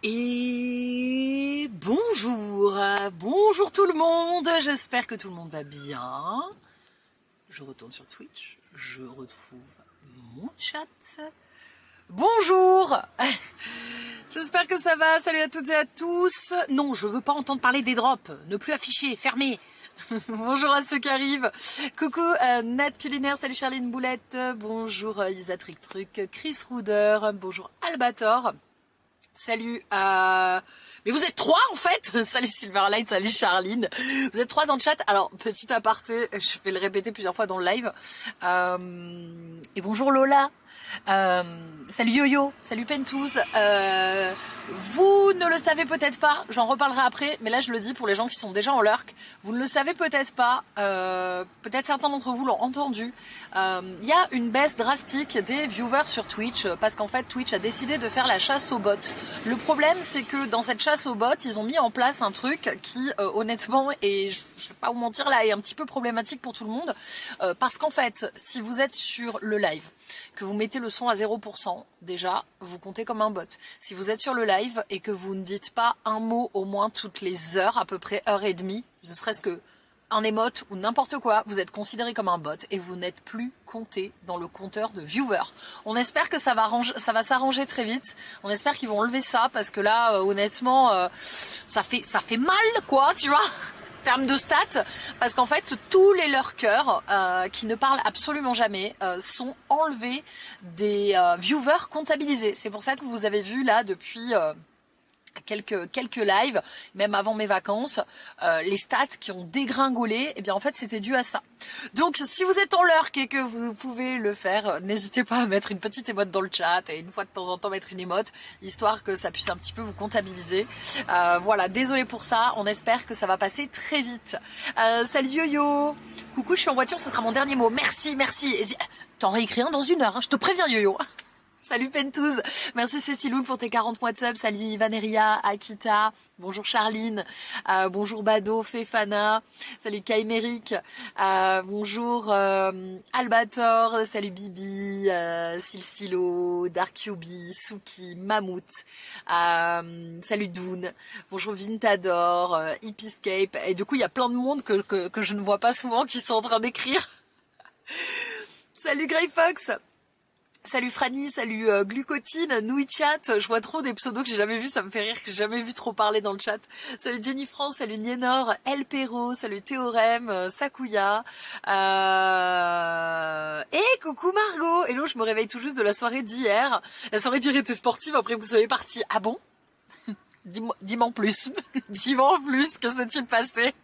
Et bonjour, bonjour tout le monde, j'espère que tout le monde va bien. Je retourne sur Twitch, je retrouve mon chat. Bonjour, j'espère que ça va, salut à toutes et à tous. Non, je veux pas entendre parler des drops, ne plus afficher, fermez. Bonjour à ceux qui arrivent. Coucou Nat Culinaire, salut Charline Boulette, bonjour Isa Trick Truc, Chris Ruder, bonjour Albator. Salut, mais vous êtes trois en fait. Salut Silverlight, salut Charline. Vous êtes trois dans le chat. Alors, petit aparté, je vais le répéter plusieurs fois dans le live. Et bonjour Lola. Salut Yo-Yo, salut Pentouz. Vous ne le savez peut-être pas, j'en reparlerai après, mais là je le dis pour les gens qui sont déjà en lurk. Vous ne le savez peut-être pas, peut-être certains d'entre vous l'ont entendu. Il y a une baisse drastique des viewers sur Twitch parce qu'en fait Twitch a décidé de faire la chasse aux bots. Le problème c'est que dans cette chasse aux bots, ils ont mis en place un truc qui honnêtement, et je vais pas vous mentir là, est un petit peu problématique pour tout le monde. Parce qu'en fait, si vous êtes sur le live, que vous mettez le son à 0%, déjà, vous comptez comme un bot. Si vous êtes sur le live et que vous ne dites pas un mot au moins toutes les heures, à peu près heure et demie, ne serait-ce que un émote ou n'importe quoi, vous êtes considéré comme un bot et vous n'êtes plus compté dans le compteur de viewers. On espère que ça va s'arranger très vite. On espère qu'ils vont enlever ça parce que là, honnêtement, ça fait mal, quoi, tu vois. Termes de stats, parce qu'en fait tous les lurkers qui ne parlent absolument jamais sont enlevés des viewers comptabilisés. C'est pour ça que vous avez vu là depuis quelques lives, même avant mes vacances, les stats qui ont dégringolé, et bien en fait c'était dû à ça. Donc si vous êtes en lurk et que vous pouvez le faire, n'hésitez pas à mettre une petite émote dans le chat et une fois de temps en temps mettre une émote, histoire que ça puisse un petit peu vous comptabiliser. Voilà, désolé pour ça, on espère que ça va passer très vite. Salut Yo-Yo, coucou, je suis en voiture, ce sera mon dernier mot, merci. T'en réécris un dans 1 heure, hein, je te préviens Yo-Yo. Salut Pentouz, merci Céciloul pour tes 40 mois de sub, salut Ivaneria, Akita, bonjour Charline, bonjour Bado, Fefana, salut Kaimeric, bonjour Albator, salut Bibi, Silsilo, Darkyubi, Suki, Mammouth, salut Doon, bonjour Vintador, Hippiscape, et du coup il y a plein de monde que je ne vois pas souvent qui sont en train d'écrire. Salut Grey Fox. Salut Franny, salut Glucotine, Nouille Chat, je vois trop des pseudos que j'ai jamais vus, ça me fait rire, que j'ai jamais vu trop parler dans le chat. Salut Jenny France, salut Nienor, El Perro, salut Théorème, Sakuya, et coucou Margot. Hello, je me réveille tout juste de la soirée d'hier. La soirée d'hier était sportive, après vous soyez partis. Ah bon? Dis-moi en plus. Dis-moi en plus, que s'est-il passé?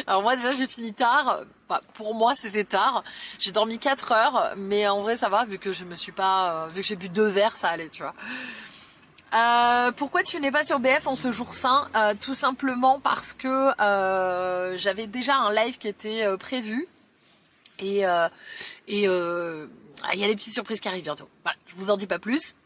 Alors moi déjà j'ai fini tard, enfin, pour moi c'était tard, j'ai dormi 4 heures, mais en vrai ça va vu que je me suis pas, vu que j'ai bu 2 verres ça allait tu vois. Pourquoi tu n'es pas sur BF en ce jour saint? Tout simplement parce que j'avais déjà un live qui était prévu et il y a des petites surprises qui arrivent bientôt. Voilà, je vous en dis pas plus.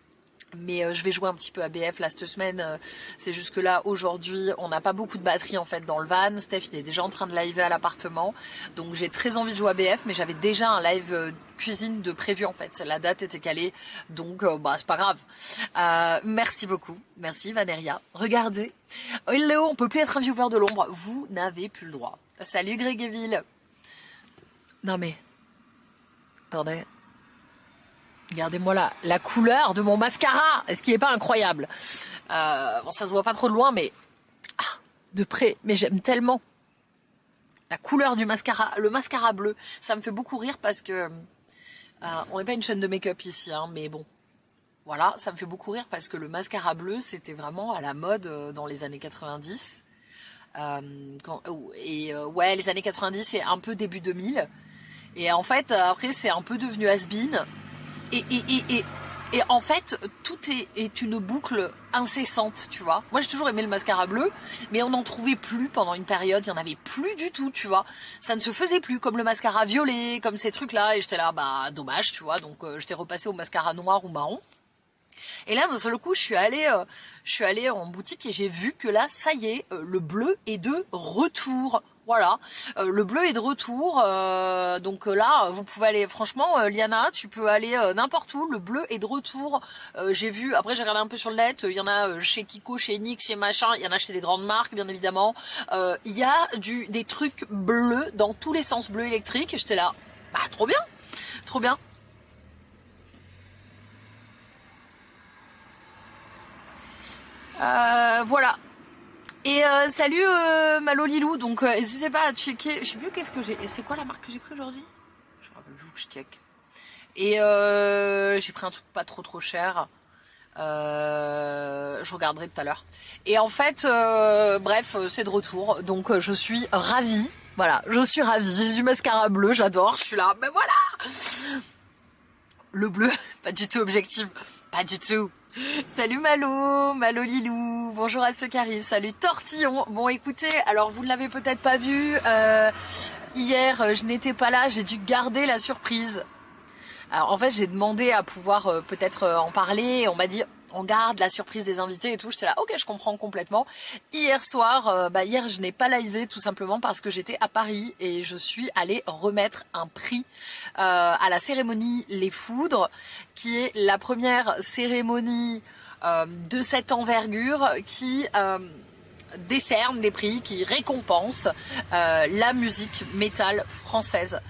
Mais je vais jouer un petit peu à BF là cette semaine, c'est juste que là aujourd'hui on n'a pas beaucoup de batterie en fait dans le van. Steph il est déjà en train de liver à l'appartement, donc j'ai très envie de jouer à BF, mais j'avais déjà un live cuisine de prévu en fait, la date était calée, donc bah c'est pas grave. Merci beaucoup, merci Vaneria. Regardez, hello, on peut plus être un viewer de l'ombre, vous n'avez plus le droit. Salut Grégueville. Non mais, attendez. Regardez-moi la couleur de mon mascara. Est-ce qu'il n'est pas incroyable? Bon, ça se voit pas trop de loin, mais de près. Mais j'aime tellement la couleur du mascara, le mascara bleu. Ça me fait beaucoup rire parce que on n'est pas une chaîne de make-up ici, hein, mais bon. Voilà, ça me fait beaucoup rire parce que le mascara bleu, c'était vraiment à la mode dans les années 90. Ouais, les années 90 et un peu début 2000. Et en fait, après, c'est un peu devenu has-been. Et en fait, tout est une boucle incessante, tu vois. Moi, j'ai toujours aimé le mascara bleu, mais on n'en trouvait plus pendant une période, il n'y en avait plus du tout, tu vois. Ça ne se faisait plus, comme le mascara violet, comme ces trucs-là, et j'étais là, bah, dommage, tu vois. Donc, j'étais repassée au mascara noir ou marron. Et là, d'un seul coup, je suis allée en boutique et j'ai vu que là, ça y est, le bleu est de retour. Voilà, le bleu est de retour, donc là vous pouvez aller, franchement Liana, tu peux aller n'importe où, le bleu est de retour. J'ai vu, après j'ai regardé un peu sur le net, il y en a chez Kiko, chez NYX, chez machin, il y en a chez des grandes marques bien évidemment. Il y a des trucs bleus dans tous les sens, bleu électrique, et j'étais là, bah trop bien, trop bien. Voilà. Et salut Malo Lilou, donc n'hésitez pas à checker, je sais plus qu'est-ce que j'ai, et c'est quoi la marque que j'ai pris aujourd'hui? Je me rappelle plus, que je check. Et j'ai pris un truc pas trop cher, je regarderai tout à l'heure. Et en fait, bref, c'est de retour, donc je suis ravie, voilà, je suis ravie, j'ai du mascara bleu, j'adore, je suis là, mais voilà. Le bleu, pas du tout objectif, pas du tout. Salut Malo, Malo Lilou, bonjour à ceux qui arrivent, salut Tortillon. Bon écoutez, alors vous ne l'avez peut-être pas vu, hier je n'étais pas là, j'ai dû garder la surprise. Alors en fait j'ai demandé à pouvoir peut-être en parler, et on m'a dit on garde la surprise des invités et tout, j'étais là ok je comprends complètement. Hier soir, hier je n'ai pas livé tout simplement parce que j'étais à Paris et je suis allée remettre un prix à la cérémonie Les Foudres, qui est la première cérémonie de cette envergure qui décerne des prix, qui récompense la musique métal française.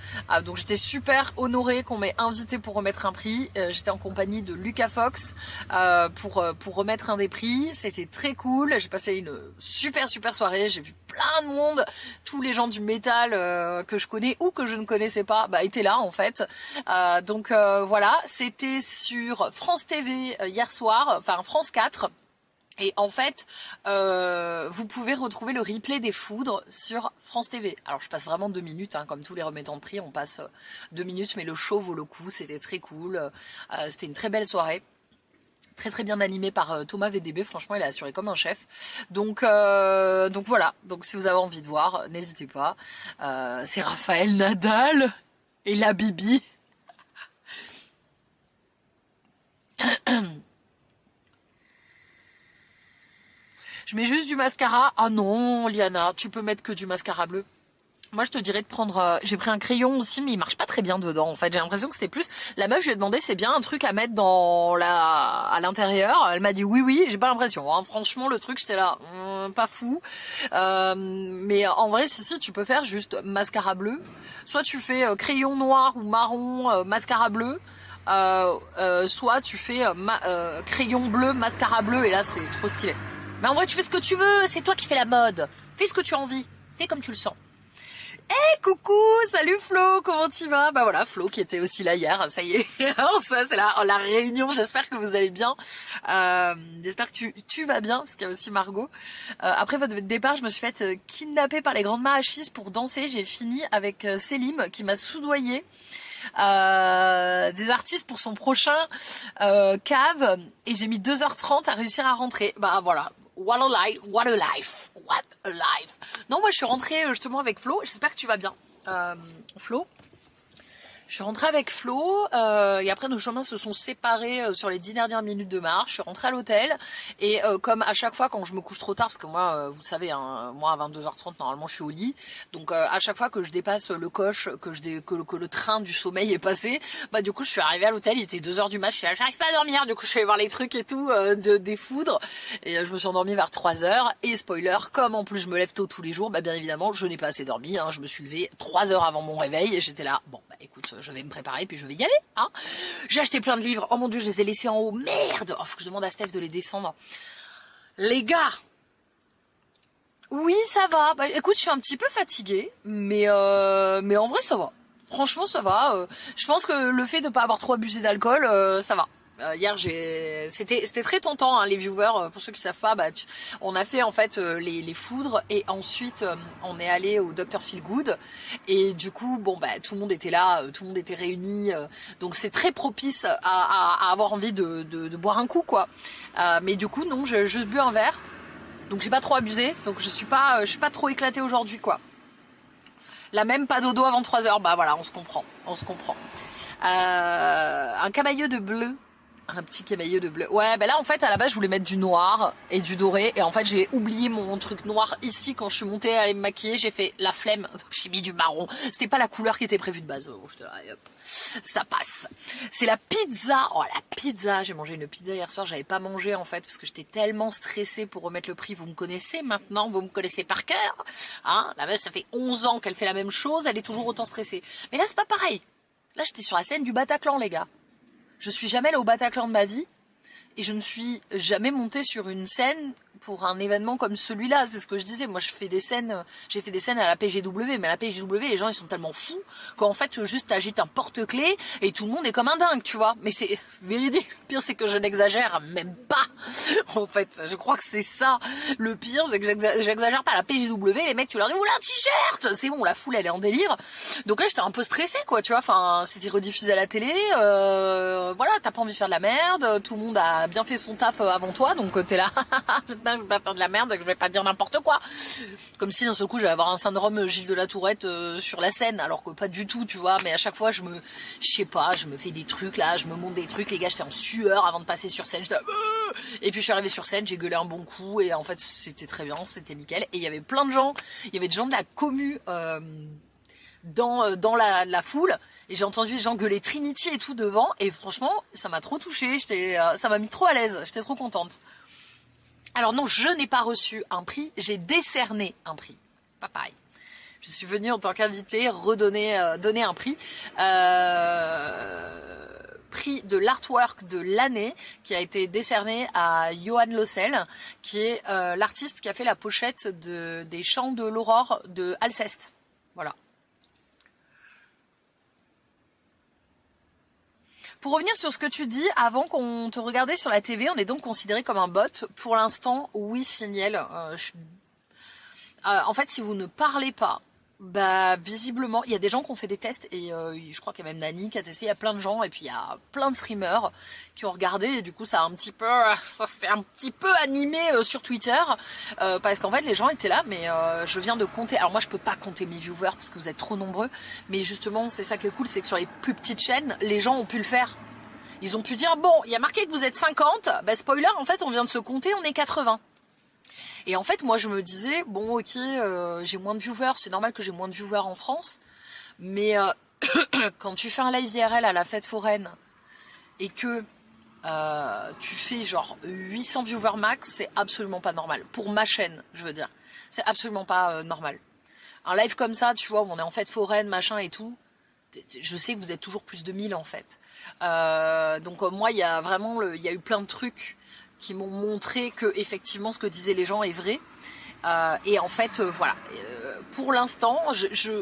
Donc j'étais super honorée qu'on m'ait invitée pour remettre un prix. J'étais en compagnie de Lucas Fox pour remettre un des prix. C'était très cool. J'ai passé une super soirée. J'ai vu plein de monde. Tous les gens du métal que je connais ou que je ne connaissais pas étaient là en fait. Donc voilà, c'était sur France TV hier soir, enfin France 4. Et en fait, vous pouvez retrouver le replay des Foudres sur France TV. Alors je passe vraiment 2 minutes, hein, comme tous les remettants de prix, on passe 2 minutes, mais le show vaut le coup, c'était très cool. C'était une très belle soirée. Très bien animé par Thomas VDB, franchement il a assuré comme un chef. Donc voilà, donc si vous avez envie de voir, n'hésitez pas. C'est Raphaël Nadal et la Bibi. Je mets juste du mascara. Ah non, Liana, tu peux mettre que du mascara bleu. Moi, je te dirais de prendre... j'ai pris un crayon aussi, mais il marche pas très bien dedans. En fait, j'ai l'impression que c'était plus... La meuf, je lui ai demandé, c'est bien un truc à mettre à l'intérieur. Elle m'a dit oui, j'ai pas l'impression. Hein. Franchement, le truc, j'étais là, pas fou. Mais en vrai, si, tu peux faire juste mascara bleu. Soit tu fais crayon noir ou marron, mascara bleu. Soit tu fais crayon bleu, mascara bleu, et là, c'est trop stylé. Mais en vrai, tu fais ce que tu veux, c'est toi qui fais la mode. Fais ce que tu as envie, fais comme tu le sens. Hey, coucou, salut Flo, comment tu vas? Bah voilà, Flo qui était aussi là hier, ça y est. Ça, c'est la réunion, j'espère que vous allez bien. J'espère que tu vas bien, parce qu'il y a aussi Margot. Après votre départ, je me suis faite kidnapper par les grandes machises pour danser. J'ai fini avec Selim qui m'a soudoyé. Des artistes pour son prochain cave, et j'ai mis 2h30 à réussir à rentrer. Bah voilà, what a life, what a life, what a life. Non, moi je suis rentrée justement avec Flo, j'espère que tu vas bien, Flo. Je suis rentrée avec Flo et après nos chemins se sont séparés sur les 10 dernières minutes de marche. Je suis rentrée à l'hôtel et comme à chaque fois quand je me couche trop tard, parce que moi vous savez, hein, moi à 22h30 normalement je suis au lit, donc à chaque fois que je dépasse le coche, que le train du sommeil est passé, bah du coup je suis arrivée à l'hôtel, il était 2h du mat, j'arrive pas à dormir, du coup je suis allée voir les trucs et tout des Foudres, et je me suis endormie vers 3h, et spoiler, comme en plus je me lève tôt tous les jours, bah bien évidemment je n'ai pas assez dormi, hein, je me suis levée 3 heures avant mon réveil et j'étais là, bon bah écoute, je vais me préparer puis je vais y aller, hein. J'ai acheté plein de livres, oh mon dieu je les ai laissés en haut, merde, oh, faut que je demande à Steph de les descendre. Les gars, oui ça va, bah écoute je suis un petit peu fatiguée, mais en vrai ça va, franchement ça va, je pense que le fait de pas avoir trop abusé d'alcool, ça va. Hier c'était très tentant, hein, les viewers, pour ceux qui savent pas, on a fait en fait les Foudres et ensuite on est allé au Dr Feelgood, et du coup bon tout le monde était là, tout le monde était réuni, donc c'est très propice à avoir envie de boire un coup quoi. Mais du coup non, j'ai juste bu un verre, donc j'ai pas trop abusé, donc je suis pas trop éclatée aujourd'hui quoi. Là même pas dodo avant 3h, bah voilà, on se comprend. Un camailleux de bleu. Un petit camailleux de bleu. Ouais, ben là en fait à la base je voulais mettre du noir et du doré et en fait j'ai oublié mon truc noir ici quand je suis montée à aller me maquiller, j'ai fait la flemme, donc j'ai mis du marron. C'était pas la couleur qui était prévue de base. Bon, je te la hop. Ça passe. C'est la pizza. Oh la pizza, j'ai mangé une pizza hier soir, j'avais pas mangé en fait parce que j'étais tellement stressée pour remettre le prix. Vous me connaissez maintenant, vous me connaissez par cœur. Hein, la meuf ça fait 11 ans qu'elle fait la même chose, elle est toujours autant stressée. Mais là c'est pas pareil. Là j'étais sur la scène du Bataclan les gars. Je suis jamais allée au Bataclan de ma vie et je ne suis jamais montée sur une scène pour un événement comme celui-là. C'est ce que je disais. Moi, j'ai fait des scènes à la PGW, mais à la PGW, les gens, ils sont tellement fous qu'en fait, juste t'agites un porte-clés et tout le monde est comme un dingue, tu vois. Mais c'est véridique. Le pire, c'est que je n'exagère même pas. En fait, je crois que c'est ça. Le pire, c'est que j'exagère pas. À la PGW, les mecs, tu leur dis, oula, un t-shirt! C'est bon, la foule, elle est en délire. Donc là, j'étais un peu stressée, quoi, tu vois. Enfin, c'était rediffusé à la télé. Voilà, t'as pas envie de faire de la merde. Tout le monde a bien fait son taf avant toi, donc t'es là. Je vais pas faire de la merde, je vais pas dire n'importe quoi. Comme si d'un seul coup j'allais avoir un syndrome Gilles de la Tourette sur la scène, alors que pas du tout, tu vois. Mais à chaque fois je sais pas, je me fais des trucs là, je me monte des trucs, les gars, j'étais en sueur avant de passer sur scène. Et puis je suis arrivée sur scène, j'ai gueulé un bon coup et en fait c'était très bien, c'était nickel. Et il y avait plein de gens, il y avait des gens de la commu dans la foule. Et j'ai entendu des gens gueuler Trinity et tout devant. Et franchement, ça m'a trop touchée. Ça m'a mis trop à l'aise. J'étais trop contente. Alors non, je n'ai pas reçu un prix. J'ai décerné un prix. Pas pareil. Je suis venue en tant qu'invitée donner un prix. Prix de l'artwork de l'année qui a été décerné à Johan Lossel, qui est l'artiste qui a fait la pochette des Chants de l'Aurore de Alceste. Voilà. Pour revenir sur ce que tu dis, avant qu'on te regardait sur la TV, on est donc considéré comme un bot. Pour l'instant, oui, Signel. En fait, si vous ne parlez pas, bah visiblement, il y a des gens qui ont fait des tests et je crois qu'il y a même Nani qui a testé. Il y a plein de gens et puis il y a plein de streamers qui ont regardé et du coup ça s'est un petit peu animé sur Twitter parce qu'en fait les gens étaient là, mais je viens de compter. Alors moi je peux pas compter mes viewers parce que vous êtes trop nombreux, mais justement c'est ça qui est cool, c'est que sur les plus petites chaînes, les gens ont pu le faire. Ils ont pu dire bon, il y a marqué que vous êtes 50, bah spoiler, en fait on vient de se compter, on est 80. Et en fait, moi, je me disais, bon, ok, j'ai moins de viewers, c'est normal que j'ai moins de viewers en France, mais quand tu fais un live IRL à la fête foraine et que tu fais genre 800 viewers max, c'est absolument pas normal. Pour ma chaîne, je veux dire. C'est absolument pas normal. Un live comme ça, tu vois, où on est en fête foraine, machin et tout, je sais que vous êtes toujours plus de 1000 en fait. Donc moi, il y a vraiment, il y a eu plein de trucs qui m'ont montré que effectivement ce que disaient les gens est vrai. Et en fait, voilà. Pour l'instant,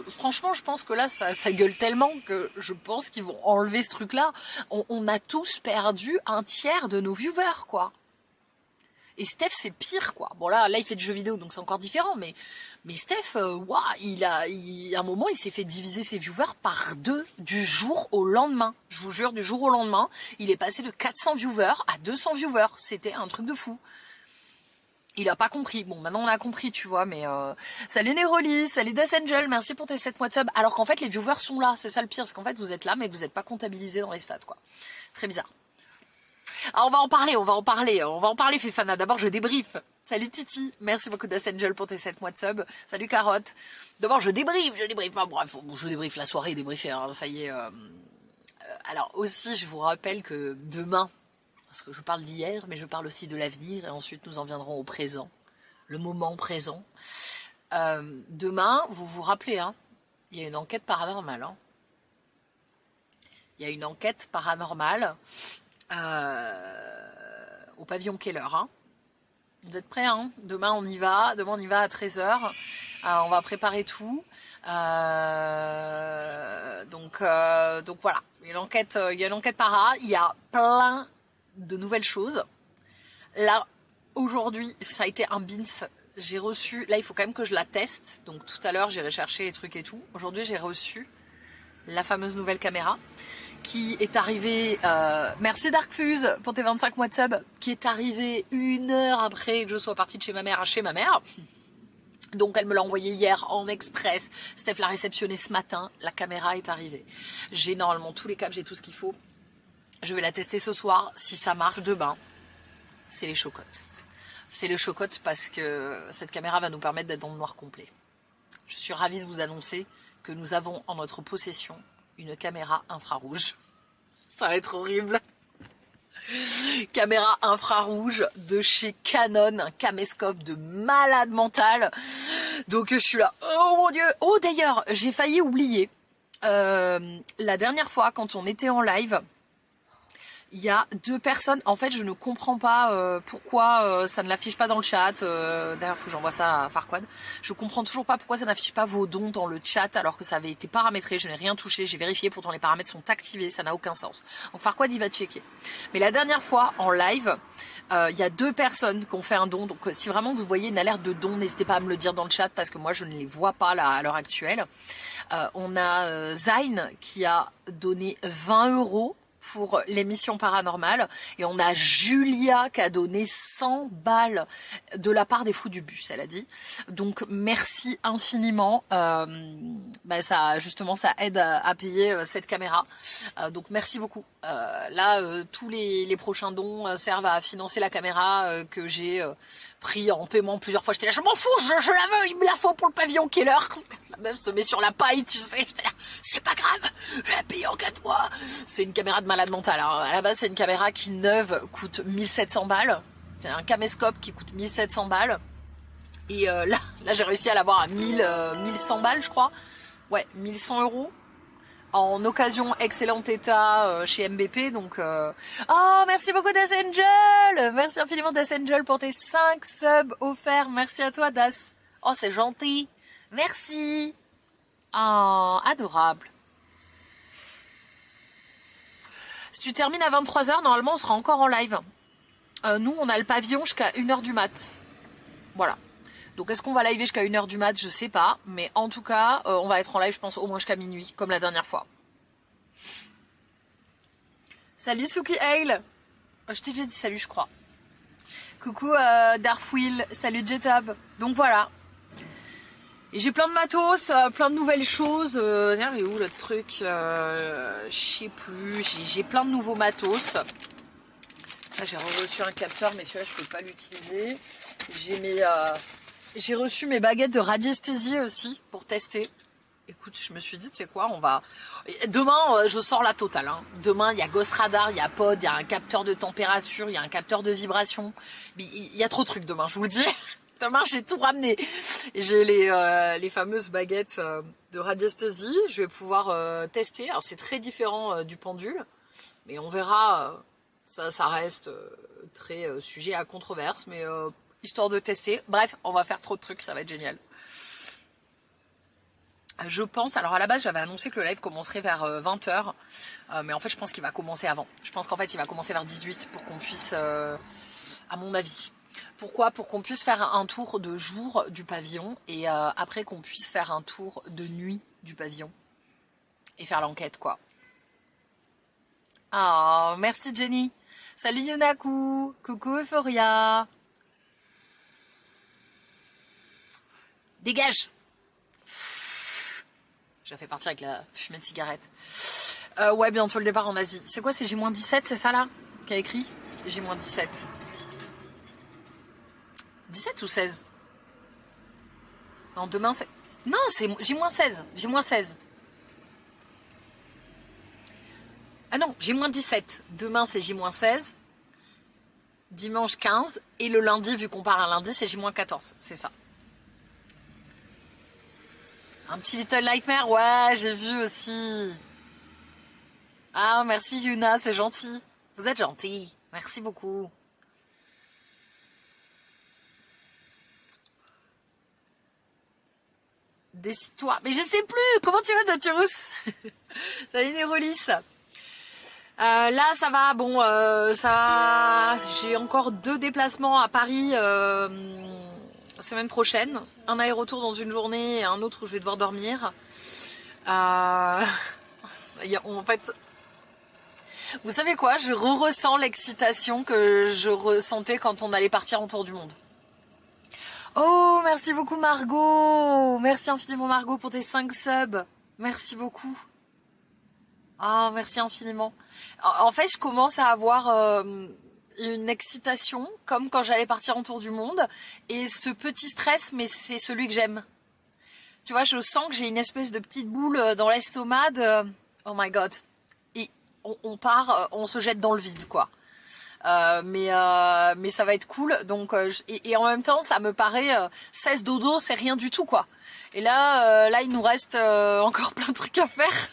franchement, je pense que là, ça gueule tellement que je pense qu'ils vont enlever ce truc-là. On a tous perdu un tiers de nos viewers, quoi. Et Steph, c'est pire, quoi. Bon, là, il fait du jeu vidéo, donc c'est encore différent. Mais Steph, à un moment, il s'est fait diviser ses viewers par 2 du jour au lendemain. Je vous jure, du jour au lendemain, il est passé de 400 viewers à 200 viewers. C'était un truc de fou. Il a pas compris. Bon, maintenant on a compris, tu vois, mais salut Neroli, salut Das Angel, merci pour tes 7 mois de sub. Alors qu'en fait, les viewers sont là, c'est ça le pire, c'est qu'en fait, vous êtes là, mais que vous n'êtes pas comptabilisé dans les stats, quoi. Très bizarre. Alors on va en parler, Fefana. D'abord, je débrief. Salut Titi, merci beaucoup Das Angel pour tes 7 mois de sub. Salut Carotte. D'abord, je débrief. Enfin bref, je débrief la soirée, débriefer, hein, ça y est. Alors aussi, je vous rappelle que demain, parce que je parle d'hier, mais je parle aussi de l'avenir, et ensuite nous en viendrons au présent, le moment présent. Demain, vous vous rappelez, hein, il y a une enquête paranormale. Hein. Il y a une enquête paranormale au pavillon Keller. Hein. Vous êtes prêts, hein? Demain on y va à 13h. On va préparer tout. Donc voilà, il y a l'enquête para, il y a plein de nouvelles choses. Là, aujourd'hui, ça a été un bins. J'ai reçu, là il faut quand même que je la teste. Donc tout à l'heure j'irai chercher les trucs et tout. Aujourd'hui j'ai reçu la fameuse nouvelle caméra qui est arrivée, merci Darkfuse pour tes 25 mois de sub, qui est arrivée 1 heure après que je sois partie de chez ma mère à chez ma mère. Donc elle me l'a envoyé hier en express. Steph l'a réceptionné ce matin. La caméra est arrivée. J'ai normalement tous les câbles, j'ai tout ce qu'il faut. Je vais la tester ce soir. Si ça marche demain, c'est les chocottes. C'est les chocottes parce que cette caméra va nous permettre d'être dans le noir complet. Je suis ravie de vous annoncer que nous avons en notre possession une caméra infrarouge. Ça va être horrible. Caméra infrarouge de chez Canon, un caméscope de malade mental. Donc je suis là, oh mon dieu. Oh d'ailleurs, j'ai failli oublier. La dernière fois, quand on était en live, il y a 2 personnes. En fait, je ne comprends pas pourquoi ça ne l'affiche pas dans le chat. D'ailleurs, faut que j'envoie ça à Farquad. Je comprends toujours pas pourquoi ça n'affiche pas vos dons dans le chat alors que ça avait été paramétré. Je n'ai rien touché. J'ai vérifié, pourtant les paramètres sont activés. Ça n'a aucun sens. Donc Farquad, il va checker. Mais la dernière fois, en live, il y a 2 personnes qui ont fait un don. Donc si vraiment vous voyez une alerte de don, n'hésitez pas à me le dire dans le chat parce que moi, je ne les vois pas là à l'heure actuelle. On a Zayn qui a donné 20 € pour l'émission paranormale et on a Julia qui a donné 100 balles de la part des fous du bus, elle a dit. Donc merci infiniment. Ça justement ça aide à payer cette caméra. Donc merci beaucoup. Tous les prochains dons servent à financer la caméra que j'ai pris en paiement plusieurs fois. J'étais là, je m'en fous, je la veux, il me la faut pour le pavillon Keller. La meuf se met sur la paille, tu sais. J'étais là, c'est pas grave, je la paye en 4 mois. C'est une caméra de malade mental. Alors à la base, c'est une caméra qui neuve coûte 1700 balles. C'est un caméscope qui coûte 1700 balles. Et là j'ai réussi à l'avoir à 1100 balles, je crois. Ouais, 1100 €. En occasion excellent état chez MBP, donc oh merci beaucoup Das Angel, merci infiniment Das Angel pour tes 5 subs offerts, merci à toi Das, oh c'est gentil, merci, oh adorable. Si tu termines à 23h, normalement on sera encore en live. Nous on a le pavillon jusqu'à 1h du mat, voilà. Donc est-ce qu'on va liver jusqu'à 1h du mat, je sais pas. Mais en tout cas, on va être en live, je pense, au moins jusqu'à minuit, comme la dernière fois. Salut Suki Hale. Je t'ai déjà dit salut, je crois. Coucou Darfwheel, salut Jetob. Donc voilà. Et j'ai plein de matos, plein de nouvelles choses. Tiens, mais où le truc je sais plus. J'ai plein de nouveaux matos. Là, j'ai reçu un capteur, mais celui-là, je peux pas l'utiliser. J'ai reçu mes baguettes de radiesthésie aussi pour tester. Écoute, je me suis dit, tu sais quoi, on va... Demain, je sors la totale. Hein. Demain, il y a Ghost Radar, il y a Pod, il y a un capteur de température, il y a un capteur de vibration. Mais il y a trop de trucs demain, je vous le dis. Demain, j'ai tout ramené. J'ai les fameuses baguettes de radiesthésie. Je vais pouvoir tester. Alors, c'est très différent du pendule. Mais on verra. Ça reste très sujet à controverse. Mais... histoire de tester. Bref, on va faire trop de trucs, ça va être génial. Je pense, alors à la base j'avais annoncé que le live commencerait vers 20h, mais en fait je pense qu'il va commencer avant. Je pense qu'en fait il va commencer vers 18 pour qu'on puisse, à mon avis. Pourquoi? Pour qu'on puisse faire un tour de jour du pavillon et après qu'on puisse faire un tour de nuit du pavillon. Et faire l'enquête quoi. Ah, merci Jenny. Salut Yunaku. Coucou Euphoria. Dégage! Je la fais partir avec la fumée de cigarette. Ouais, bientôt le départ en Asie. C'est quoi, c'est J-17, c'est ça là? Qu'a écrit? J-17. 17 ou 16? Non, demain c'est... Non, c'est J-16. J-16. Ah non, J-17. Demain c'est J-16. Dimanche 15. Et le lundi, vu qu'on part un lundi, c'est J-14. C'est ça. Un petit Little Nightmare, ouais, j'ai vu aussi. Ah, merci Yuna, c'est gentil. Vous êtes gentil. Merci beaucoup. Décide-toi. Mais je sais plus. Comment tu vas, Daturus? Salut Nérolis. Là, ça va. Bon, ça va. J'ai encore 2 déplacements à Paris semaine prochaine. Un aller-retour dans une journée et un autre où je vais devoir dormir. En fait, vous savez quoi? Je ressens l'excitation que je ressentais quand on allait partir en tour du monde. Oh, merci beaucoup Margot. Merci infiniment Margot pour tes 5 subs. Merci beaucoup. Ah, merci infiniment. En fait, je commence à avoir une excitation, comme quand j'allais partir en tour du monde. Et ce petit stress, mais c'est celui que j'aime. Tu vois, je sens que j'ai une espèce de petite boule dans l'estomac de... Oh my god. Et on part, on se jette dans le vide, quoi. Mais ça va être cool. Donc, et en même temps, ça me paraît 16 dodo, c'est rien du tout, quoi. Et là, il nous reste encore plein de trucs à faire.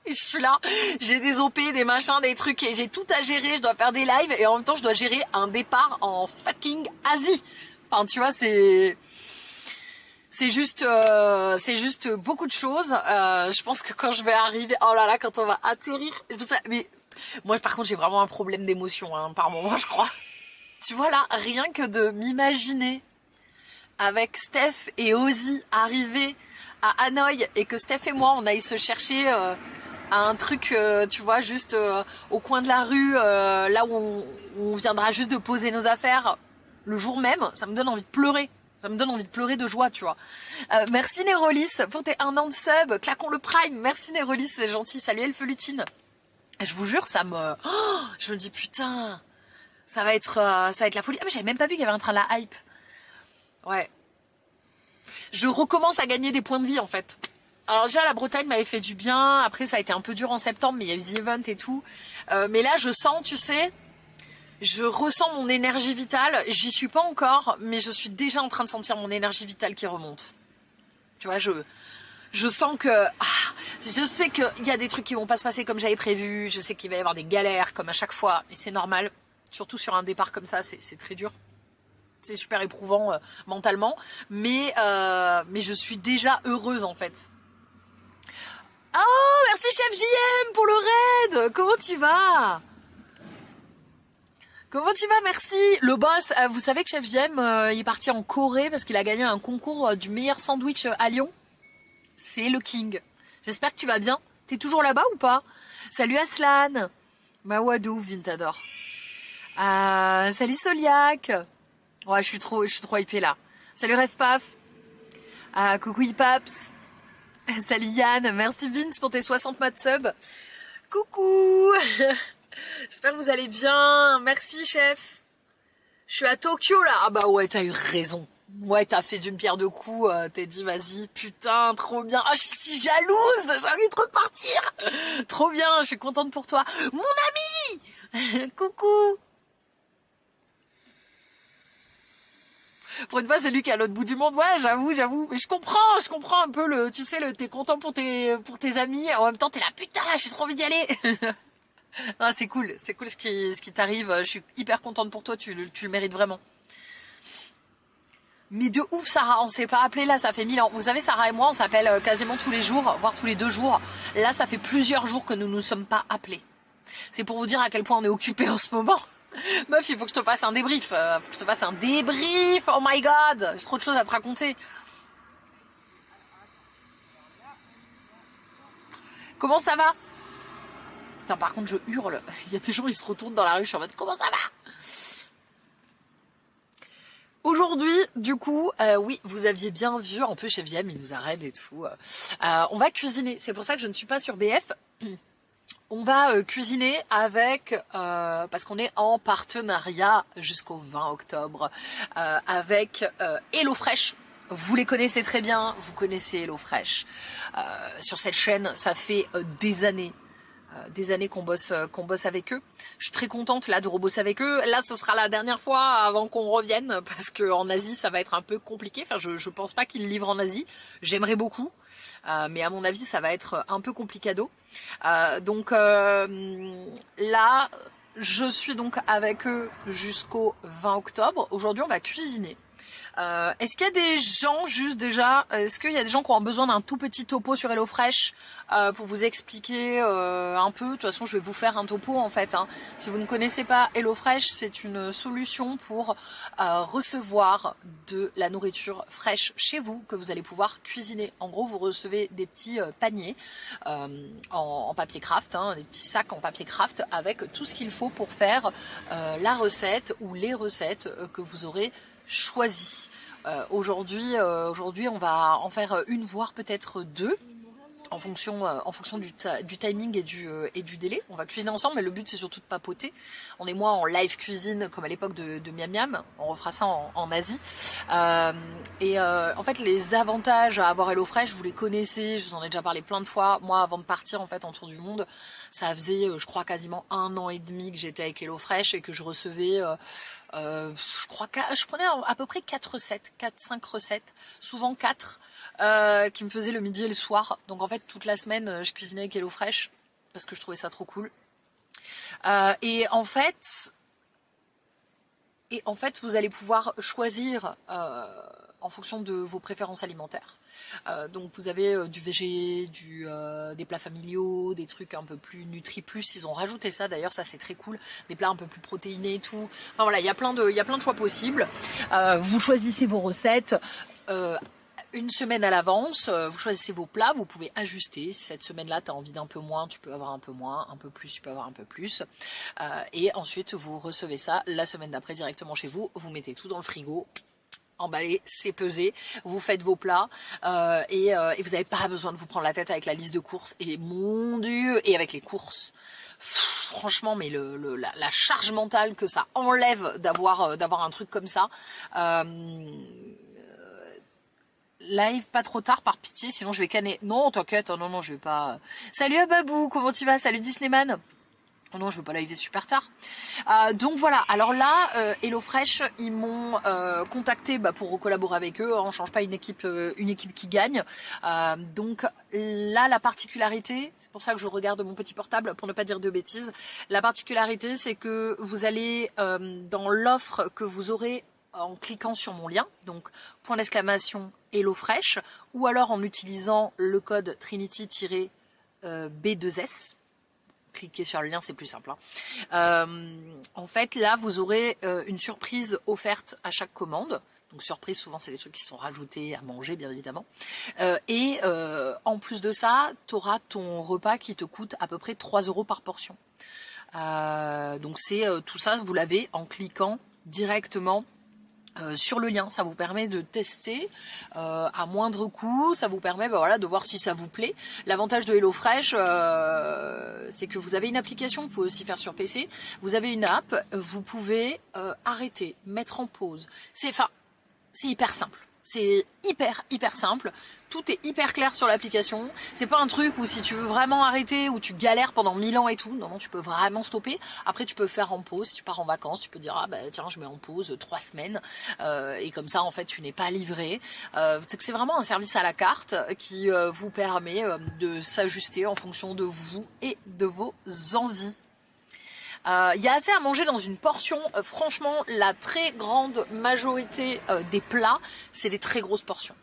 Et je suis là, j'ai des OP, des machins, des trucs, et j'ai tout à gérer. Je dois faire des lives et en même temps, je dois gérer un départ en fucking Asie. Enfin, tu vois, c'est juste beaucoup de choses. Je pense que quand je vais arriver, oh là là, quand on va atterrir, mais moi par contre j'ai vraiment un problème d'émotion hein, par moment je crois. Tu vois là, rien que de m'imaginer avec Steph et Ozzy arriver à Hanoï et que Steph et moi on aille se chercher à un truc, tu vois, juste au coin de la rue, là où on viendra juste de poser nos affaires le jour même, ça me donne envie de pleurer. Ça me donne envie de pleurer de joie, tu vois. Merci Nérolis pour tes 1 an de sub. Claquons le prime. Merci Nérolis, c'est gentil. Salut Elfelutine. Je vous jure, ça me... Oh, je me dis, putain, ça va être la folie. Ah, mais j'avais même pas vu qu'il y avait un train de la hype. Ouais. Je recommence à gagner des points de vie, en fait. Alors déjà, la Bretagne m'avait fait du bien. Après, ça a été un peu dur en septembre, mais il y a eu The Event et tout. Mais là, je sens, tu sais... Je ressens mon énergie vitale, j'y suis pas encore, mais je suis déjà en train de sentir mon énergie vitale qui remonte. Tu vois, je sens que... je sais qu'il y a des trucs qui vont pas se passer comme j'avais prévu, je sais qu'il va y avoir des galères comme à chaque fois, et c'est normal. Surtout sur un départ comme ça, c'est très dur. C'est super éprouvant mentalement, mais je suis déjà heureuse en fait. Oh, merci Chef JM pour le raid. Comment tu vas ? Comment tu vas? Merci. Le boss, vous savez que Chef JM il est parti en Corée parce qu'il a gagné un concours du meilleur sandwich à Lyon. C'est le king. J'espère que tu vas bien. T'es toujours là-bas ou pas? Salut Aslan. Mawadou, Vintador. Salut Soliac. Ouais, je suis trop hypée là. Salut Refpaf. Coucou Hipaps. Salut Yann. Merci Vince pour tes 60 mois de sub. Coucou. J'espère que vous allez bien. Merci, chef. Je suis à Tokyo, là. Ah bah ouais, t'as eu raison. Ouais, t'as fait d'une pierre deux coups. T'es dit, vas-y, putain, trop bien. Ah, je suis si jalouse. J'ai envie de repartir. Trop bien, je suis contente pour toi. Mon ami. Coucou. Pour une fois, c'est lui qui est à l'autre bout du monde. Ouais, j'avoue. Mais je comprends un peu le, tu sais, t'es content pour tes amis. En même temps, t'es là, putain, j'ai trop envie d'y aller. Ah, c'est cool ce qui t'arrive. Je suis hyper contente pour toi, tu le mérites vraiment. Mais de ouf, Sarah, on s'est pas appelé là, ça fait 1000 ans. Vous savez, Sarah et moi, on s'appelle quasiment tous les jours, voire tous les 2 jours. Là, ça fait plusieurs jours que nous nous sommes pas appelés. C'est pour vous dire à quel point on est occupés en ce moment. Meuf, il faut que je te fasse un débrief. Oh my god, j'ai trop de choses à te raconter. Comment ça va? Putain, par contre, je hurle. Il y a des gens, ils se retournent dans la rue. Je suis en mode, comment ça va? Aujourd'hui, du coup, oui, vous aviez bien vu. En plus, chez VM, il nous arrête et tout. On va cuisiner. C'est pour ça que je ne suis pas sur BF. On va cuisiner avec, parce qu'on est en partenariat jusqu'au 20 octobre, avec HelloFresh. Vous les connaissez très bien, vous connaissez HelloFresh. Sur cette chaîne, ça fait des années qu'on bosse avec eux. Je suis très contente là de rebosser avec eux. Là, ce sera la dernière fois avant qu'on revienne parce que en Asie, ça va être un peu compliqué. Enfin, je pense pas qu'ils livrent en Asie. J'aimerais beaucoup, mais à mon avis, ça va être un peu complicado. Donc là, je suis donc avec eux jusqu'au 20 octobre. Aujourd'hui, on va cuisiner. Est-ce qu'il y a des gens juste déjà, est-ce qu'il y a des gens qui ont besoin d'un tout petit topo sur HelloFresh pour vous expliquer un peu? De toute façon, je vais vous faire un topo en fait. Hein. Si vous ne connaissez pas HelloFresh, c'est une solution pour recevoir de la nourriture fraîche chez vous que vous allez pouvoir cuisiner. En gros, vous recevez des petits paniers en papier craft, hein, des petits sacs en papier craft avec tout ce qu'il faut pour faire la recette ou les recettes que vous aurez choisi. Aujourd'hui, on va en faire une, voire peut-être 2. en fonction du timing et du délai. On va cuisiner ensemble, mais le but c'est surtout de papoter. On est moins en live cuisine comme à l'époque de Miam Miam. On refera ça en Asie. En fait, les avantages à avoir HelloFresh, vous les connaissez, je vous en ai déjà parlé plein de fois. Moi, avant de partir en fait en tour du monde, ça faisait, je crois, quasiment 1 an et demi que j'étais avec HelloFresh et que je recevais... je crois que je prenais à peu près 4 recettes, 4-5 recettes, souvent 4, qui me faisaient le midi et le soir. Donc en fait toute la semaine je cuisinais avec HelloFresh parce que je trouvais ça trop cool. Et en fait vous allez pouvoir choisir en fonction de vos préférences alimentaires. Donc vous avez du végé, des plats familiaux, des trucs un peu plus Nutri Plus, ils ont rajouté ça d'ailleurs, ça c'est très cool, des plats un peu plus protéinés et tout. Enfin voilà, il y a plein de choix possibles. Vous choisissez vos recettes une semaine à l'avance, vous choisissez vos plats, vous pouvez ajuster. Si cette semaine-là tu as envie d'un peu moins, tu peux avoir un peu moins, un peu plus, tu peux avoir un peu plus. Et ensuite vous recevez ça la semaine d'après directement chez vous, vous mettez tout dans le frigo. Emballé, c'est pesé, vous faites vos plats et vous n'avez pas besoin de vous prendre la tête avec la liste de courses. Et mon Dieu, et avec les courses, franchement, mais la charge mentale que ça enlève d'avoir un truc comme ça. Live pas trop tard par pitié, sinon je vais canner. Non, t'inquiète, non, je vais pas. Salut Ababou, comment tu vas? Salut Disneyman. Oh non, je veux pas live super tard. Donc voilà, alors là, HelloFresh, ils m'ont contacté pour collaborer avec eux. On change pas une équipe qui gagne. Donc là, la particularité, c'est pour ça que je regarde mon petit portable pour ne pas dire de bêtises. La particularité, c'est que vous allez dans l'offre que vous aurez en cliquant sur mon lien, donc !! HelloFresh, ou alors en utilisant le code Trinity-B2S. Cliquez sur le lien, c'est plus simple. En fait, là, vous aurez une surprise offerte à chaque commande. Donc surprise, souvent, c'est des trucs qui sont rajoutés à manger, bien évidemment. En plus de ça, tu auras ton repas qui te coûte à peu près 3 € par portion. Donc c'est tout ça, vous l'avez en cliquant directement sur le lien. Ça vous permet de tester à moindre coût, ça vous permet de voir si ça vous plaît. L'avantage de HelloFresh, c'est que vous avez une application, vous pouvez aussi faire sur PC, vous avez une app, vous pouvez arrêter, mettre en pause. C'est hyper simple. C'est hyper simple. Tout est hyper clair sur l'application. C'est pas un truc où si tu veux vraiment arrêter, où tu galères pendant 1000 ans et tout. Non, tu peux vraiment stopper. Après, tu peux faire en pause. Si tu pars en vacances, tu peux dire, tiens, je mets en pause 3 semaines. Et comme ça, en fait, tu n'es pas livré. C'est vraiment un service à la carte qui vous permet de s'ajuster en fonction de vous et de vos envies. Il y a assez à manger dans une portion. Franchement, la très grande majorité des plats, c'est des très grosses portions.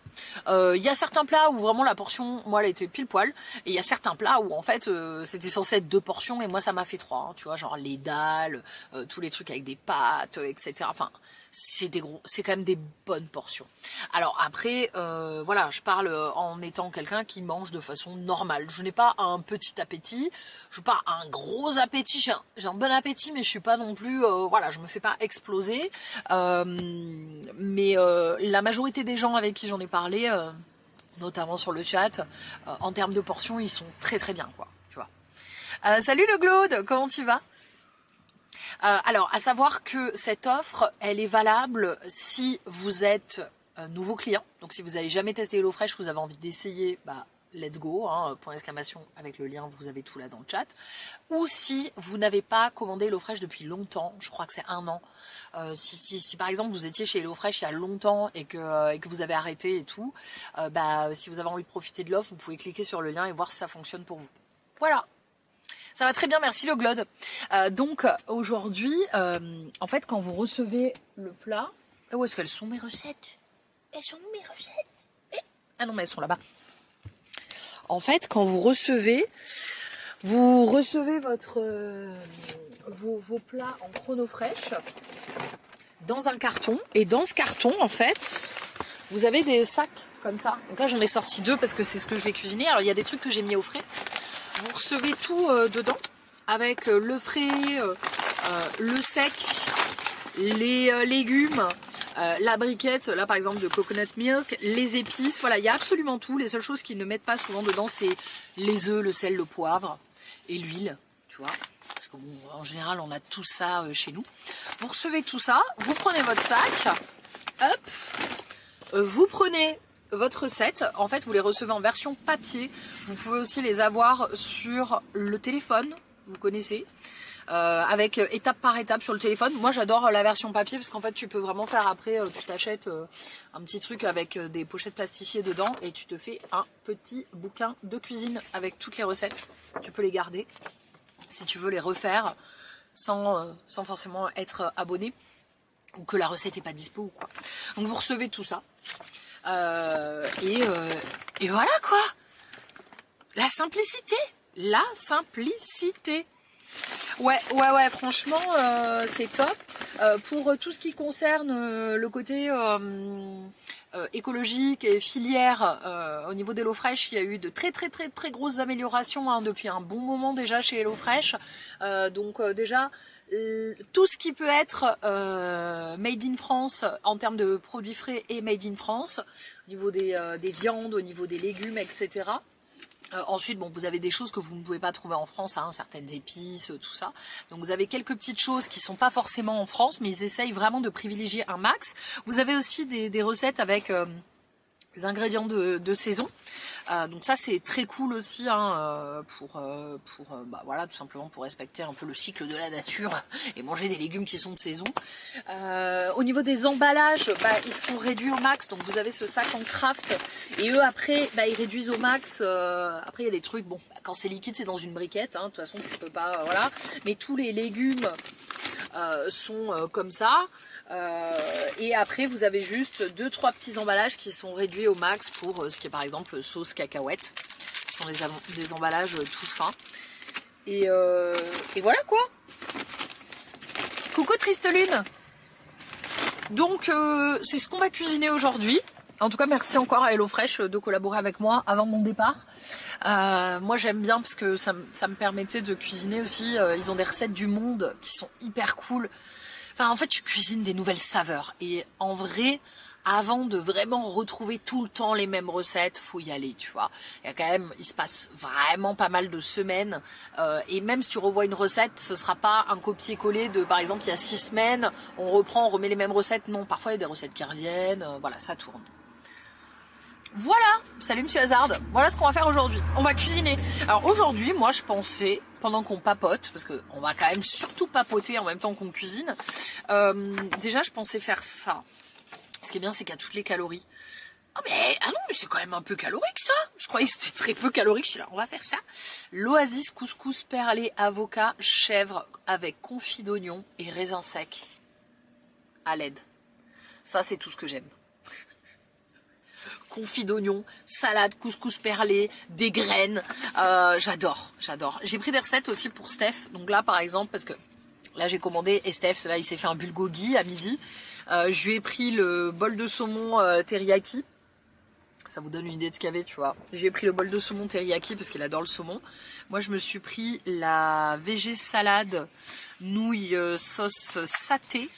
Il y a certains plats où vraiment la portion, moi, elle était pile poil. Et il y a certains plats où en fait, c'était censé être 2 portions et moi, ça m'a fait 3. Tu vois, genre les dalles, tous les trucs avec des pâtes, etc. Enfin, c'est quand même des bonnes portions. Alors après, voilà, je parle en étant quelqu'un qui mange de façon normale. Je n'ai pas un petit appétit, je n'ai pas un gros appétit. J'ai un bon appétit, mais je suis pas non plus, voilà, je me fais pas exploser. Mais la majorité des gens avec qui j'en ai parlé, notamment sur le chat, en termes de portions, ils sont très bien, quoi. Tu vois. Salut le Glaude, comment tu vas? Alors, à savoir que cette offre, elle est valable si vous êtes nouveau client. Donc, si vous n'avez jamais testé HelloFresh, vous avez envie d'essayer, let's go, point d'exclamation avec le lien, vous avez tout là dans le chat. Ou si vous n'avez pas commandé HelloFresh depuis longtemps, je crois que c'est 1 an. Si par exemple vous étiez chez HelloFresh il y a longtemps et que vous avez arrêté et tout, si vous avez envie de profiter de l'offre, vous pouvez cliquer sur le lien et voir si ça fonctionne pour vous. Voilà. Ça va très bien, merci le Glode. Donc aujourd'hui, en fait, quand vous recevez le plat... Où est-ce qu'elles sont mes recettes? Elles sont où mes recettes? Ah non, mais elles sont là-bas. En fait, quand vous recevez vos plats en ChronoFresh dans un carton. Et dans ce carton, en fait, vous avez des sacs comme ça. Donc là, j'en ai sorti 2 parce que c'est ce que je vais cuisiner. Alors, il y a des trucs que j'ai mis au frais. Vous recevez tout dedans avec le frais, le sec, les légumes, La briquette, là par exemple de coconut milk, les épices, voilà, il y a absolument tout. Les seules choses qu'ils ne mettent pas souvent dedans, c'est les œufs, le sel, le poivre et l'huile, tu vois. Parce que bon, en général, on a tout ça chez nous. Vous recevez tout ça, vous prenez votre sac, hop, vous prenez votre recette. En fait, vous les recevez en version papier. Vous pouvez aussi les avoir sur le téléphone, vous connaissez. Avec étape par étape sur le téléphone. Moi j'adore la version papier parce qu'en fait tu peux vraiment faire après, tu t'achètes un petit truc avec des pochettes plastifiées dedans et tu te fais un petit bouquin de cuisine avec toutes les recettes. Tu peux les garder si tu veux les refaire sans forcément être abonné ou que la recette n'est pas dispo ou quoi. Donc vous recevez tout ça et voilà quoi. La simplicité. Ouais, franchement, c'est top. Pour tout ce qui concerne le côté écologique et filière, au niveau d'HelloFresh, il y a eu de très grosses améliorations hein, depuis un bon moment déjà chez HelloFresh. Donc déjà, tout ce qui peut être made in France en termes de produits frais et made in France, au niveau des viandes, au niveau des légumes, etc. Ensuite, bon, vous avez des choses que vous ne pouvez pas trouver en France, hein, certaines épices, tout ça. Donc vous avez quelques petites choses qui sont pas forcément en France, mais ils essayent vraiment de privilégier un max. Vous avez aussi des recettes avec des ingrédients de saison. Donc ça c'est très cool aussi hein, pour bah, voilà, tout simplement pour respecter un peu le cycle de la nature et manger des légumes qui sont de saison. Au niveau des emballages, bah, ils sont réduits au max, donc vous avez ce sac en craft et eux après bah, ils réduisent au max. Après il y a des trucs, bon quand c'est liquide c'est dans une briquette, hein, de toute façon tu peux pas, voilà, mais tous les légumes sont comme ça. Et après vous avez juste 2-3 petits emballages qui sont réduits au max pour ce qui est par exemple sauce cacahuète. Ce sont des emballages tout fins. Et voilà quoi. Coucou Triste Lune. Donc c'est ce qu'on va cuisiner aujourd'hui. En tout cas merci encore à HelloFresh de collaborer avec moi avant mon départ. Moi j'aime bien parce que ça me permettait de cuisiner aussi. Ils ont des recettes du monde qui sont hyper cool. Enfin, en fait, tu cuisines des nouvelles saveurs. Et en vrai, avant de vraiment retrouver tout le temps les mêmes recettes, faut y aller, tu vois. Il se passe vraiment pas mal de semaines. Et même si tu revois une recette, ce sera pas un copier-coller de, par exemple, il y a 6 semaines, on reprend, on remet les mêmes recettes. Non, parfois, il y a des recettes qui reviennent. Voilà, ça tourne. Voilà, salut Monsieur Hazard, voilà ce qu'on va faire aujourd'hui, on va cuisiner. Alors aujourd'hui, moi je pensais, pendant qu'on papote, parce qu'on va quand même surtout papoter en même temps qu'on cuisine, déjà je pensais faire ça. Ce qui est bien c'est qu'il y a toutes les calories. Ah non, mais c'est quand même un peu calorique ça. Je croyais que c'était très peu calorique, je suis là, on va faire ça. L'oasis couscous perlé, avocat, chèvre avec confit d'oignon et raisin sec à l'aide. Ça c'est tout ce que j'aime. Confit d'oignon, salade, couscous perlé, des graines, j'adore. J'ai pris des recettes aussi pour Steph, donc là par exemple, parce que là j'ai commandé et Steph, là il s'est fait un bulgogi à midi, je lui ai pris le bol de saumon teriyaki, ça vous donne une idée de ce qu'il y avait, tu vois. Je lui ai pris le bol de saumon teriyaki parce qu'il adore le saumon. Moi je me suis pris la végé salade nouilles sauce saté,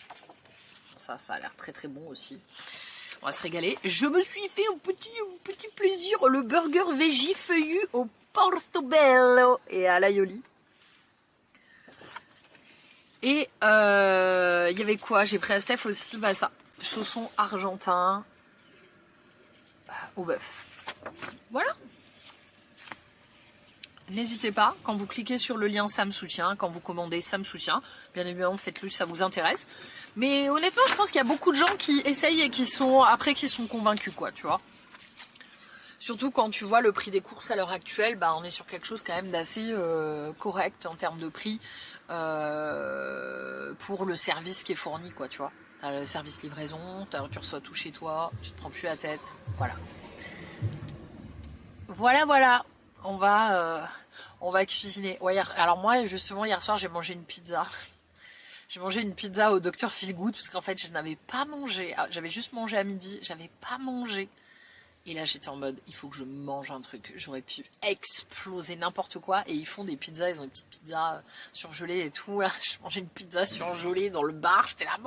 ça a l'air très bon aussi. On va se régaler. Je me suis fait un petit plaisir, le burger veggie feuillu au portobello et à l'aioli. Et il y avait quoi? J'ai pris à Steph aussi, bah ça, chausson argentin au bœuf. Voilà. N'hésitez pas, quand vous cliquez sur le lien ça me soutient, quand vous commandez ça me soutient, bien évidemment faites-le si ça vous intéresse. Mais honnêtement je pense qu'il y a beaucoup de gens qui essayent et qui sont convaincus quoi, tu vois. Surtout quand tu vois le prix des courses à l'heure actuelle, bah on est sur quelque chose quand même d'assez correct en termes de prix pour le service qui est fourni quoi, tu vois. T'as le service livraison, tu reçois tout chez toi, tu te prends plus la tête, voilà. Voilà. On va cuisiner. Ouais, alors moi, justement, hier soir, j'ai mangé une pizza. J'ai mangé une pizza au Dr Feelgood parce qu'en fait, je n'avais pas mangé. J'avais juste mangé à midi, j'avais pas mangé. Et là, j'étais en mode, il faut que je mange un truc. J'aurais pu exploser n'importe quoi. Et ils font des pizzas, ils ont une petite pizza surgelée et tout. Là, j'ai mangé une pizza surgelée dans le bar. J'étais là,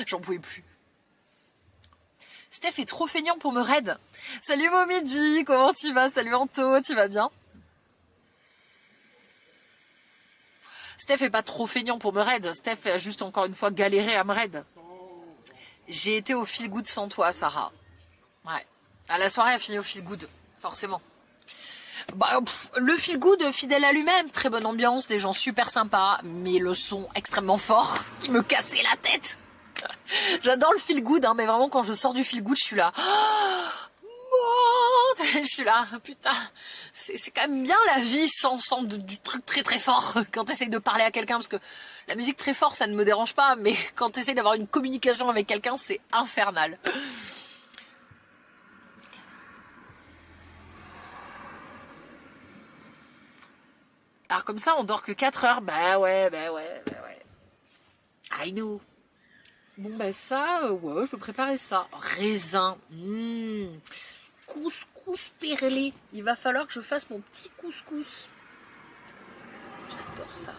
j'en pouvais plus. Steph est trop feignant pour me raid. Salut Momiji, comment tu vas? Salut Anto, tu vas bien? Steph est pas trop feignant pour me raid. Steph a juste encore une fois galéré à me raid. J'ai été au feel good sans toi, Sarah. Ouais. À la soirée a fini au feel good, forcément. Bah, le feel good, fidèle à lui-même, très bonne ambiance, des gens super sympas, mais le son extrêmement fort, il me cassait la tête. J'adore le feel good, hein, mais vraiment quand je sors du feel good, je suis là. Je suis là, putain, c'est quand même bien la vie sans du truc très très fort quand t'essayes de parler à quelqu'un, parce que la musique très fort ça ne me dérange pas, mais quand t'essayes d'avoir une communication avec quelqu'un c'est infernal. Alors comme ça on dort que 4 heures, bah ouais. I know. Bon bah ça, ouais, je vais préparer ça. Raisin, couscous perlé. Il va falloir que je fasse mon petit couscous. J'adore ça.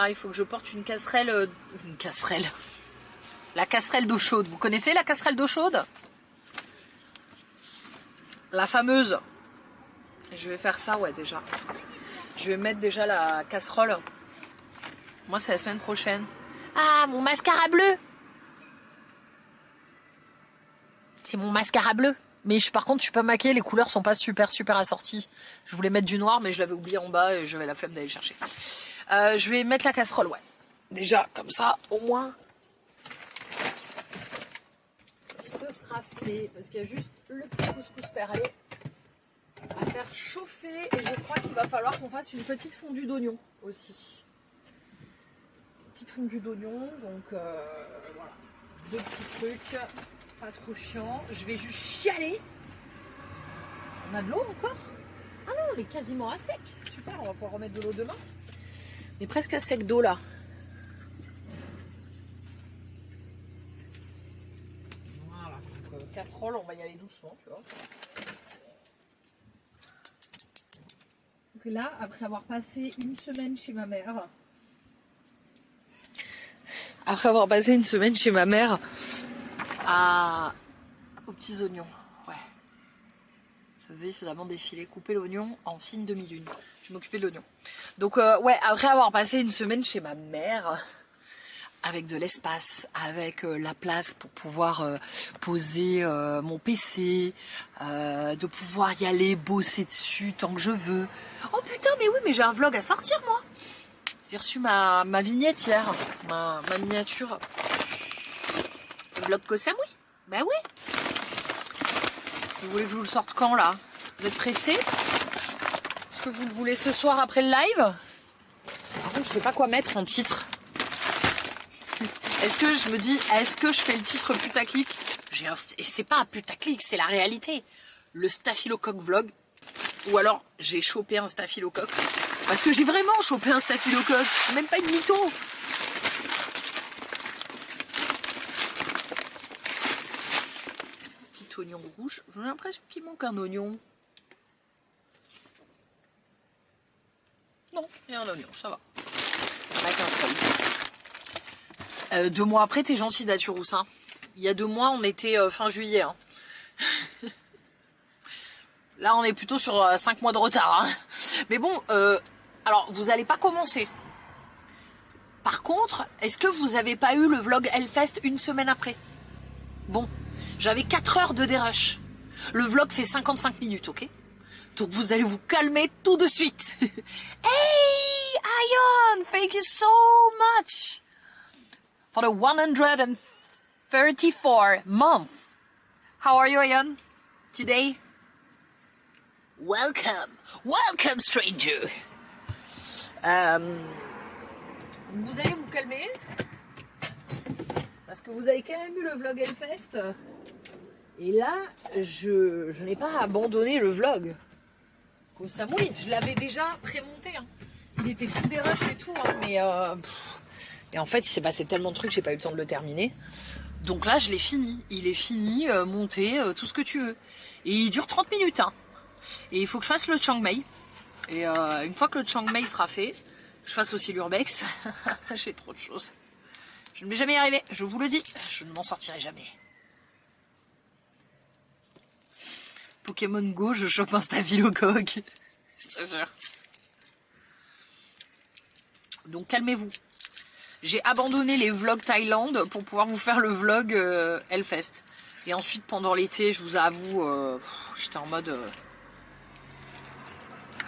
Il faut que je porte une casserelle. Une casserelle. La casserelle d'eau chaude. Vous connaissez la casserelle d'eau chaude? La fameuse. Je vais faire ça, ouais, déjà. Je vais mettre déjà la casserole. Moi, c'est la semaine prochaine. Ah, mon mascara bleu. C'est mon mascara bleu. Mais par contre, je suis pas maquillée, les couleurs sont pas super assorties. Je voulais mettre du noir, mais je l'avais oublié en bas et j'avais la flemme d'aller chercher. Je vais mettre la casserole, ouais. Déjà, comme ça, au moins, ce sera fait. Parce qu'il y a juste le petit couscous perlé à faire chauffer. Et je crois qu'il va falloir qu'on fasse une petite fondue d'oignon aussi. Petite fondue d'oignon, donc voilà. 2 petits trucs. Pas trop chiant, je vais juste chialer. On a de l'eau encore? Ah non, on est quasiment à sec. Super, on va pouvoir remettre de l'eau demain. Mais presque à sec d'eau là. Voilà, donc casserole, on va y aller doucement, tu vois. Donc là, après avoir passé une semaine chez ma mère. Aux petits oignons, ouais. Je vais finalement défiler, couper l'oignon en fine demi-lune. Je vais m'occuper de l'oignon. Donc ouais, après avoir passé une semaine chez ma mère, avec de l'espace, avec la place pour pouvoir poser mon PC, de pouvoir y aller bosser dessus tant que je veux. Oh putain, mais oui, mais j'ai un vlog à sortir moi. J'ai reçu ma vignette hier, ma miniature. Le vlog Koh Samui. Bah oui. Vous voulez que je vous le sorte quand là? Vous êtes pressés? Est-ce que vous le voulez ce soir après le live? Par contre, je sais pas quoi mettre en titre. Est-ce que je me dis, est-ce que je fais le titre putaclic? Et c'est pas un putaclic, c'est la réalité. Le staphylocoque vlog. Ou alors, j'ai chopé un staphylocoque. Parce que j'ai vraiment chopé un staphylocoque. C'est même pas une mytho. Oignon rouge, j'ai l'impression qu'il manque un oignon. Non, il y a un oignon, ça va. Il y en a qu'un seul. 2 mois après, t'es gentil Daturousse, hein. Il y a 2 mois, on était fin juillet. Hein. Là, on est plutôt sur 5 mois de retard. Hein. Mais bon, alors, vous n'allez pas commencer. Par contre, est-ce que vous n'avez pas eu le vlog Hellfest une semaine après? Bon. J'avais 4 heures de dérush. Le vlog fait 55 minutes, ok? Donc vous allez vous calmer tout de suite. Hey, Ion, thank you so much for the 134 month. How are you, Ion, today? Welcome, stranger. Vous allez vous calmer parce que vous avez quand même eu le vlog Hellfest. Et là, je n'ai pas abandonné le vlog. Koh Samui, je l'avais déjà prémonté. Hein. Il était tout des rushs et tout. Hein, mais en fait, il s'est passé tellement de trucs, j'ai pas eu le temps de le terminer. Donc là, je l'ai fini. Il est fini, monté, tout ce que tu veux. Et il dure 30 minutes. Hein. Et il faut que je fasse le Chiang Mai. Et une fois que le Chiang Mai sera fait, je fasse aussi l'Urbex. J'ai trop de choses. Je ne vais jamais y arriver, je vous le dis. Je ne m'en sortirai jamais. Pokémon Go, je chope un staphylocoque. Je te jure. Donc calmez-vous. J'ai abandonné les vlogs Thaïlande pour pouvoir vous faire le vlog Hellfest. Et ensuite pendant l'été, je vous avoue, j'étais en mode...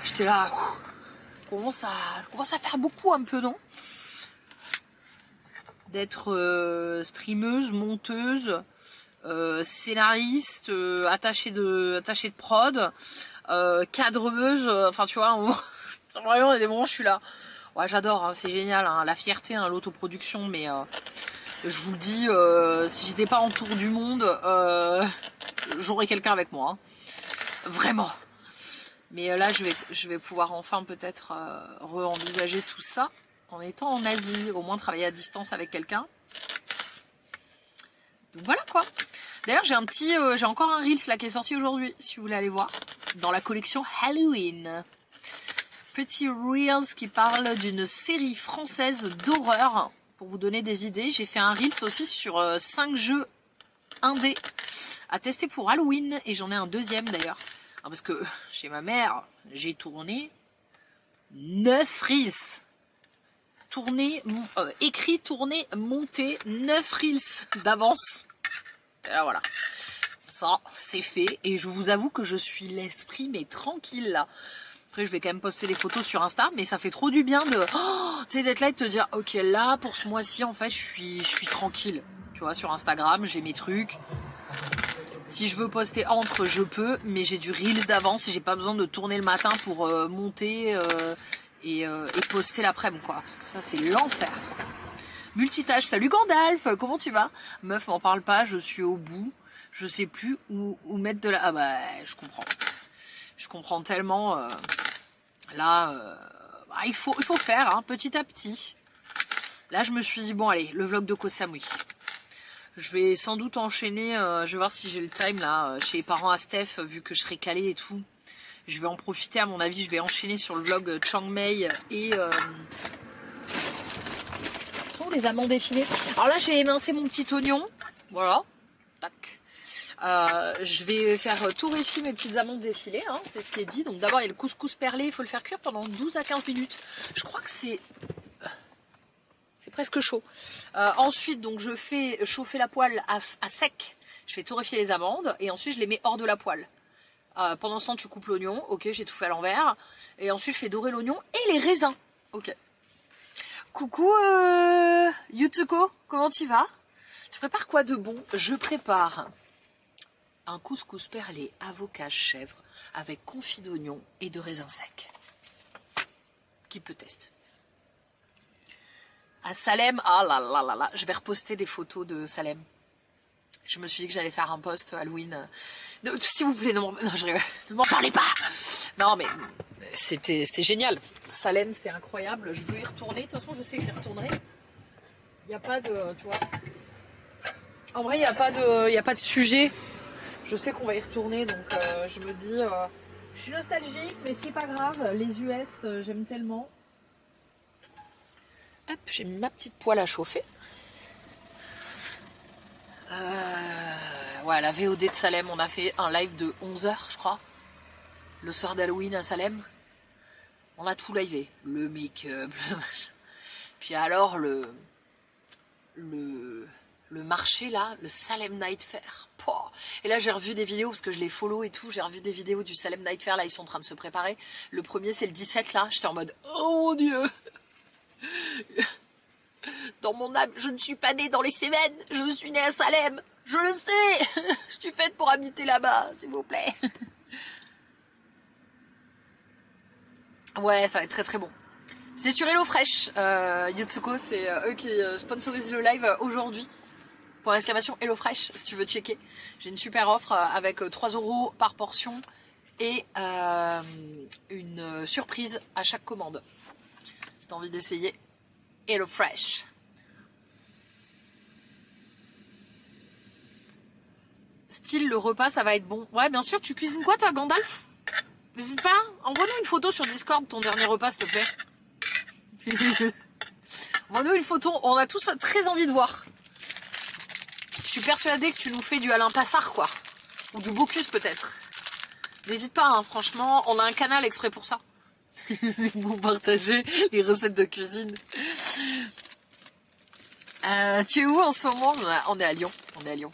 j'étais là... commence à faire beaucoup un peu, non? D'être streameuse, monteuse, scénariste, attachée de prod, cadreuse, enfin tu vois, vraiment il y a des moments où je suis là. Ouais, j'adore, hein, c'est génial, hein, la fierté, hein, l'autoproduction, mais je vous le dis, si j'étais pas en tour du monde, j'aurais quelqu'un avec moi, hein. Vraiment. Mais là, je vais pouvoir enfin peut-être re-envisager tout ça en étant en Asie, au moins travailler à distance avec quelqu'un. Donc voilà quoi. D'ailleurs, j'ai encore un Reels là qui est sorti aujourd'hui, si vous voulez aller voir, dans la collection Halloween. Petit Reels qui parle d'une série française d'horreur, pour vous donner des idées. J'ai fait un Reels aussi sur 5 jeux indés à tester pour Halloween, et j'en ai un deuxième d'ailleurs. Parce que chez ma mère, j'ai tourné 9 Reels. Écrit, tourné, monté, 9 Reels d'avance. Et là, voilà. Ça, c'est fait. Et je vous avoue que je suis l'esprit, mais tranquille, là. Après, je vais quand même poster des photos sur Insta, mais ça fait trop du bien de... tu sais, d'être là et de te dire, ok, là, pour ce mois-ci, en fait, je suis tranquille. Tu vois, sur Instagram, j'ai mes trucs. Si je veux poster entre, je peux, mais j'ai du Reels d'avance et j'ai pas besoin de tourner le matin pour monter et poster l'après-midi, quoi. Parce que ça, c'est l'enfer. Multitâche, salut Gandalf, comment tu vas? Meuf, m'en parle pas, je suis au bout. Je sais plus où mettre de la... Ah bah, je comprends. Je comprends tellement. Il faut faire, hein, petit à petit. Là, je me suis dit, bon, allez, le vlog de Koh Samui. Je vais sans doute enchaîner, je vais voir si j'ai le time là, chez les parents à Steph, vu que je serai calée et tout. Je vais en profiter, à mon avis, je vais enchaîner sur le vlog Chiang Mai et... sont les amandes effilées. Alors là, j'ai émincé mon petit oignon, voilà, tac. Je vais faire tout réfi mes petites amandes effilées, hein, c'est ce qui est dit. Donc d'abord, il y a le couscous perlé, il faut le faire cuire pendant 12 à 15 minutes. Je crois que c'est presque chaud. Ensuite, donc je fais chauffer la poêle à sec. Je fais torréfier les amandes et ensuite je les mets hors de la poêle. Pendant ce temps, tu coupes l'oignon. Ok, j'ai tout fait à l'envers. Et ensuite, je fais dorer l'oignon et les raisins. Ok. Coucou Yutsuko, comment tu vas? Tu prépares quoi de bon? Je prépare un couscous perlé avocat chèvre avec confit d'oignon et de raisins secs. Qui peut tester? À Salem, ah là là là là, je vais reposter des photos de Salem. Je me suis dit que j'allais faire un post Halloween. S'il vous plaît, ne m'en parlez pas. Non mais c'était génial. Salem, c'était incroyable. Je veux y retourner. De toute façon, je sais que j'y retournerai. Il n'y a pas de, tu vois. En vrai, il n'y a pas de sujet. Je sais qu'on va y retourner, donc je me dis, je suis nostalgique, mais c'est pas grave. Les US, j'aime tellement. Hop, j'ai mis ma petite poêle à chauffer. Ouais, la VOD de Salem, on a fait un live de 11 h, je crois. Le soir d'Halloween à Salem. On a tout livé. Le make-up, le machin. Puis alors, le marché là, le Salem Night Fair. Pouah. Et là, j'ai revu des vidéos parce que je les follow et tout. J'ai revu des vidéos du Salem Night Fair. Là, ils sont en train de se préparer. Le premier, c'est le 17 là. J'étais en mode, oh mon Dieu. Dans mon âme, je ne suis pas née dans les Cévennes, je suis née à Salem, je le sais. Je suis faite pour habiter là-bas, s'il vous plaît. Ouais, ça va être très très bon. C'est sur HelloFresh, Yotsuko, c'est eux qui sponsorisent le live aujourd'hui. Pour l'exclamation HelloFresh, si tu veux checker. J'ai une super offre avec 3 € par portion et une surprise à chaque commande. Si t'as envie d'essayer HelloFresh. Style, le repas, ça va être bon. Ouais, bien sûr, tu cuisines quoi, toi, Gandalf? N'hésite pas, envoie-nous une photo sur Discord de ton dernier repas, s'il te plaît. Envoie-nous une photo, on a tous très envie de voir. Je suis persuadée que tu nous fais du Alain Passard, quoi. Ou du Bocuse, peut-être. N'hésite pas, hein, franchement, on a un canal exprès pour ça. Pour partager les recettes de cuisine. Tu es où en ce moment? On est à Lyon. On est à Lyon.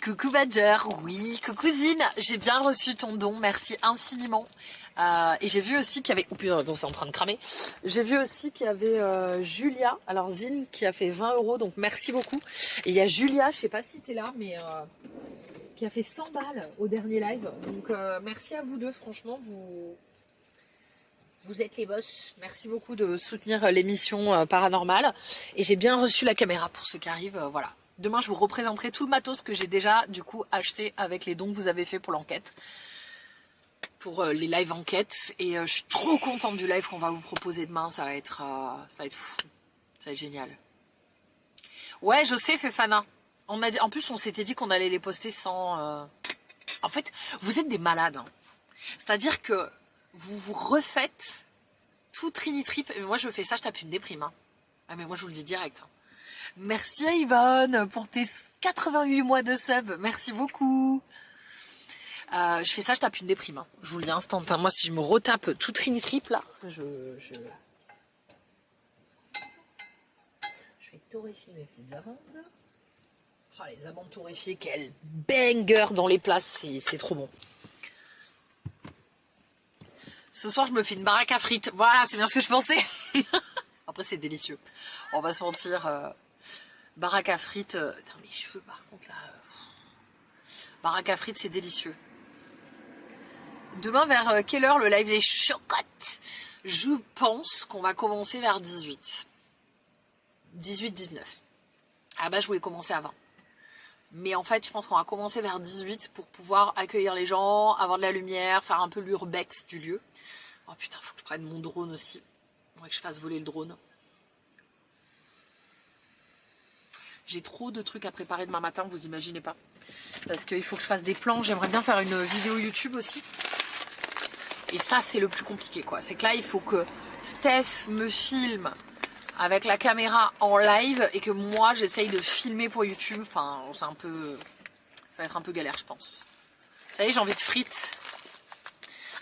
Coucou Badger, oui, coucou Zine, j'ai bien reçu ton don, merci infiniment. Et j'ai vu aussi qu'il y avait... Oh putain, c'est en train de cramer. J'ai vu aussi qu'il y avait Julia, alors Zine qui a fait 20 €, donc merci beaucoup. Et il y a Julia, je sais pas si t'es là, mais qui a fait 100 balles au dernier live. Donc merci à vous deux, franchement, vous êtes les boss. Merci beaucoup de soutenir l'émission paranormale. Et j'ai bien reçu la caméra pour ceux qui arrivent, voilà. Demain, je vous représenterai tout le matos que j'ai déjà, du coup, acheté avec les dons que vous avez fait pour l'enquête. Pour les lives enquêtes. Et je suis trop contente du live qu'on va vous proposer demain. Ça va être fou. Ça va être génial. Ouais, je sais, Fefana. En plus, on s'était dit qu'on allait les poster sans... En fait, vous êtes des malades. Hein. C'est-à-dire que vous vous refaites tout trinitrip. Et moi, je fais ça, je tape une déprime. Hein. Ah, mais moi, je vous le dis direct. Hein. Merci à Yvonne pour tes 88 mois de sub. Merci beaucoup. Je fais ça, je tape une déprime. Hein. Je vous le dis instant. Hein. Moi, si je me retape tout trinitrip, là, je vais torréfier mes petites amandes. Oh, les amandes torréfiées, quel banger dans les plats. C'est trop bon. Ce soir, je me fais une baraque à frites. Voilà, c'est bien ce que je pensais. Après, c'est délicieux. On va se mentir. Baraque à frites. Putain, mes cheveux, par contre, là. Baraque à frites, c'est délicieux. Demain, vers quelle heure le live des chocottes? Je pense qu'on va commencer vers 18. 18-19. Ah bah, je voulais commencer à 20. Mais en fait, je pense qu'on va commencer vers 18 pour pouvoir accueillir les gens, avoir de la lumière, faire un peu l'urbex du lieu. Oh putain, faut que je prenne mon drone aussi. Il faudrait que je fasse voler le drone. J'ai trop de trucs à préparer demain matin, vous imaginez pas. Parce qu'il faut que je fasse des plans. J'aimerais bien faire une vidéo YouTube aussi. Et ça, c'est le plus compliqué, quoi. C'est que là, il faut que Steph me filme avec la caméra en live et que moi, j'essaye de filmer pour YouTube. Enfin, c'est un peu... Ça va être un peu galère, je pense. Ça y est, j'ai envie de frites.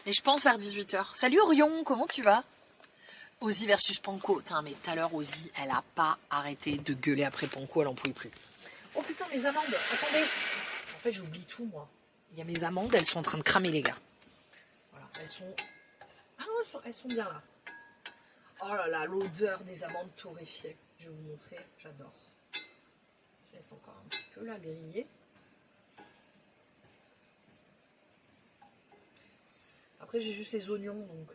Mais je pense vers 18 h. Salut Orion, comment tu vas? Ozzy versus Panko. Putain, mais tout à l'heure, Ozzy, elle a pas arrêté de gueuler après Panko, elle en pouvait plus. Oh putain, mes amandes, attendez. En fait, j'oublie tout, moi. Il y a mes amandes, elles sont en train de cramer, les gars. Voilà, elles sont... Ah non, elles sont bien là. Oh là là, l'odeur des amandes torréfiées. Je vais vous montrer, j'adore. Je laisse encore un petit peu là griller. Après, j'ai juste les oignons, donc...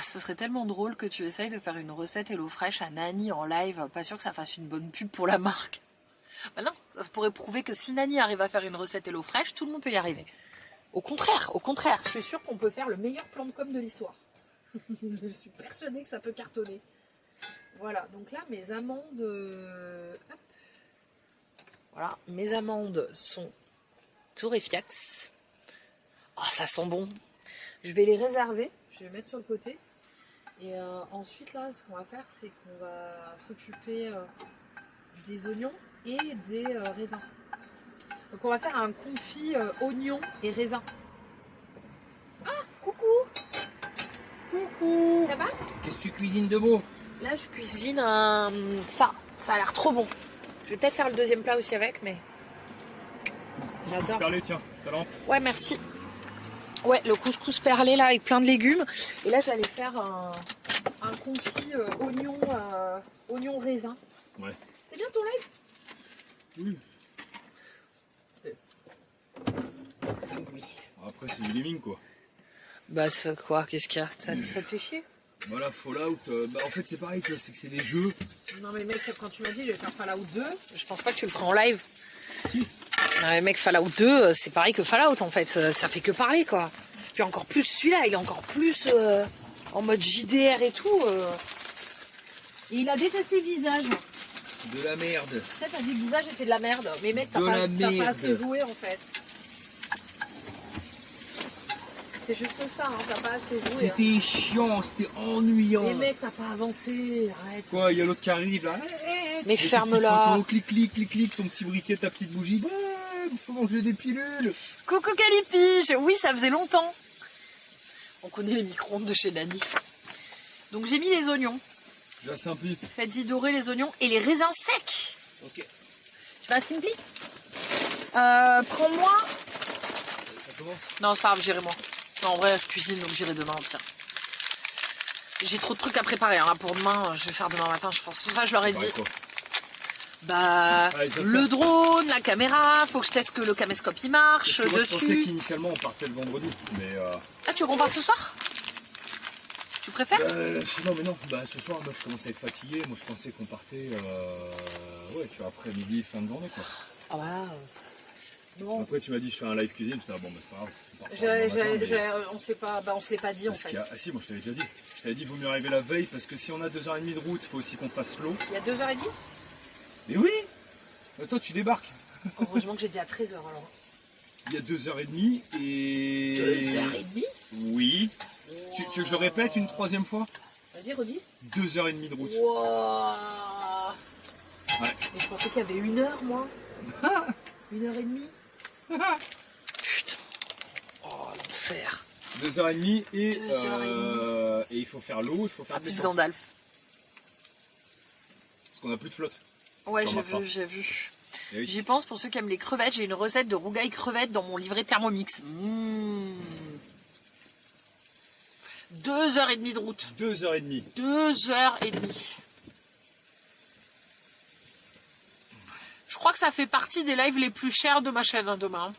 Ce serait tellement drôle que tu essayes de faire une recette HelloFresh à Nani en live. Pas sûr que ça fasse une bonne pub pour la marque. Bah non, ça pourrait prouver que si Nani arrive à faire une recette HelloFresh, tout le monde peut y arriver. Au contraire, je suis sûre qu'on peut faire le meilleur plan de com de l'histoire. Je suis persuadée que ça peut cartonner. Voilà, donc là, mes amandes... Hop. Voilà, mes amandes sont torréfiax. Oh, ça sent bon. Je vais les réserver. Je vais les mettre sur le côté. Et ensuite, là, ce qu'on va faire, c'est qu'on va s'occuper des oignons et des raisins. Donc, on va faire un confit oignons et raisins. Ah, coucou! Coucou! Ça va? Qu'est-ce que tu cuisines de bon? Là, je cuisine ça. Ça a l'air trop bon. Je vais peut-être faire le deuxième plat aussi avec, mais... J'adore. Perlé, tiens, ta lampe. Ouais, merci. Ouais, le couscous perlé là avec plein de légumes. Et là, j'allais faire un confit oignon raisin. Ouais. C'était bien ton live? Oui. C'était... Oui. Après, c'est du gaming, quoi. Bah, c'est quoi? Qu'est-ce qu'il y a? Ça te fait chier? Voilà, Fallout, en fait, c'est pareil, c'est que c'est des jeux. Non, mais mec, quand tu m'as dit je vais faire Fallout 2, je pense pas que tu le feras en live. Si. Non, mais mec, Fallout 2, c'est pareil que Fallout en fait. Ça fait que parler, quoi. Puis encore plus celui-là, il est encore plus en mode JDR et tout. Et il a détesté Visage. De la merde. Peut-être t'as dit que Visage était de la merde. Mais mec, t'as pas assez joué en fait. C'est juste ça, hein, t'as pas assez joué. C'était chiant, c'était ennuyant. Mais mec, t'as pas avancé, arrête. Quoi, il y a l'autre qui arrive là. Mais Des petites ferme-la. photos, clic, clic, clic, clic, ton petit briquet, ta petite bougie. Ouais, faut manger des pilules. Coucou Calipiche. Oui, ça faisait longtemps. On connaît les micro-ondes de chez Dani. Donc j'ai mis les oignons. La Simpli. Faites-y dorer les oignons et les raisins secs. Ok. Tu vas à Simpli Prends-moi. Ça commence. Non, c'est pas grave, j'irai moi. Non, en vrai, je cuisine, donc j'irai demain au pire. J'ai trop de trucs à préparer. Hein. Là, pour demain, je vais faire demain matin, je pense. Ça, je leur ai dit. Quoi. Bah, le drone, la caméra, faut que je teste que le caméscope il marche Moi, je pensais dessus. qu'initialement on partait le vendredi, mais Ah, tu veux qu'on parte ce soir? Tu préfères? non mais non, bah ce soir moi, je commence à être fatigué, moi je pensais qu'on partait ouais tu vois après midi, fin de journée quoi. Ah bah, non. Après tu m'as dit je fais un live cuisine, je dis bon bah c'est pas grave. On partira demain matin, On sait pas, bah on se l'est pas dit en parce fait. qu'il y a... Ah si moi je t'avais déjà dit. Je t'avais dit vaut mieux arriver la veille parce que si on a 2h30 de route, il faut aussi qu'on fasse l'eau. Il y a 2h30? Mais oui. Toi tu débarques. Heureusement que j'ai dit à 13h alors. Il y a 2h30 et... 2h30? Oui. Tu veux que je le répète une troisième fois? Vas-y, redis. 2h30 de route. Wow. Ouais. Mais je pensais qu'il y avait 1h moi. 1h30. Putain. Oh l'enfer. 2h30 et, 2h30. Et il faut faire l'eau, il faut faire Ah, plus l'essence. Gandalf. Parce qu'on n'a plus de flotte. Ouais, Sur ma part. j'ai vu. Eh oui. J'y pense pour ceux qui aiment les crevettes. J'ai une recette de rougail crevettes dans mon livret Thermomix. 2h30 de route. 2h30. 2h30. Je crois que ça fait partie des lives les plus chers de ma chaîne hein, demain.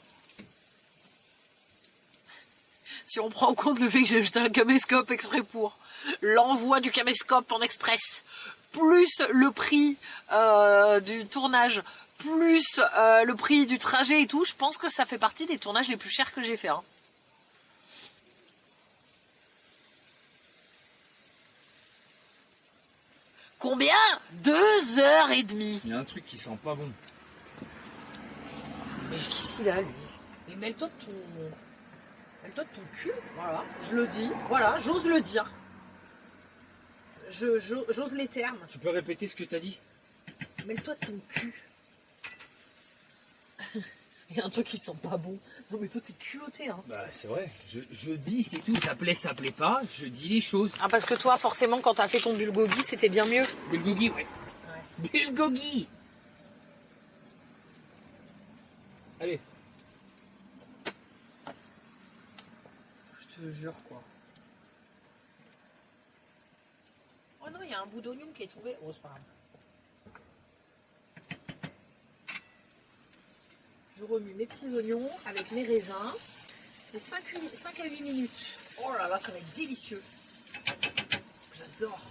Si on prend en compte le fait que j'ai acheté un caméscope exprès pour l'envoi du caméscope en express, plus le prix du tournage, plus le prix du trajet et tout, je pense que ça fait partie des tournages les plus chers que j'ai fait. Hein. Combien? 2h30. Il y a un truc qui sent pas bon. Mais qu'est-ce qu'il a lui? Mais mêle-toi de ton... Mêle-toi de ton cul, voilà, je le dis, voilà, j'ose le dire. J'ose les termes. Tu peux répéter ce que t'as dit? Mêle-toi de ton cul. Il y a un truc qui sent pas bon. Non mais toi t'es culotté hein. Bah c'est vrai, je dis c'est tout, ça plaît pas, je dis les choses. Ah parce que toi forcément quand t'as fait ton bulgogi c'était bien mieux. Bulgogi, ouais. Bulgogi. Allez. Je te jure quoi. Oh non il y a un bout d'oignon qui est tombé. Oh c'est pas grave. Je remue mes petits oignons avec mes raisins. C'est 5 à 8 minutes. Oh là là, ça va être délicieux. J'adore.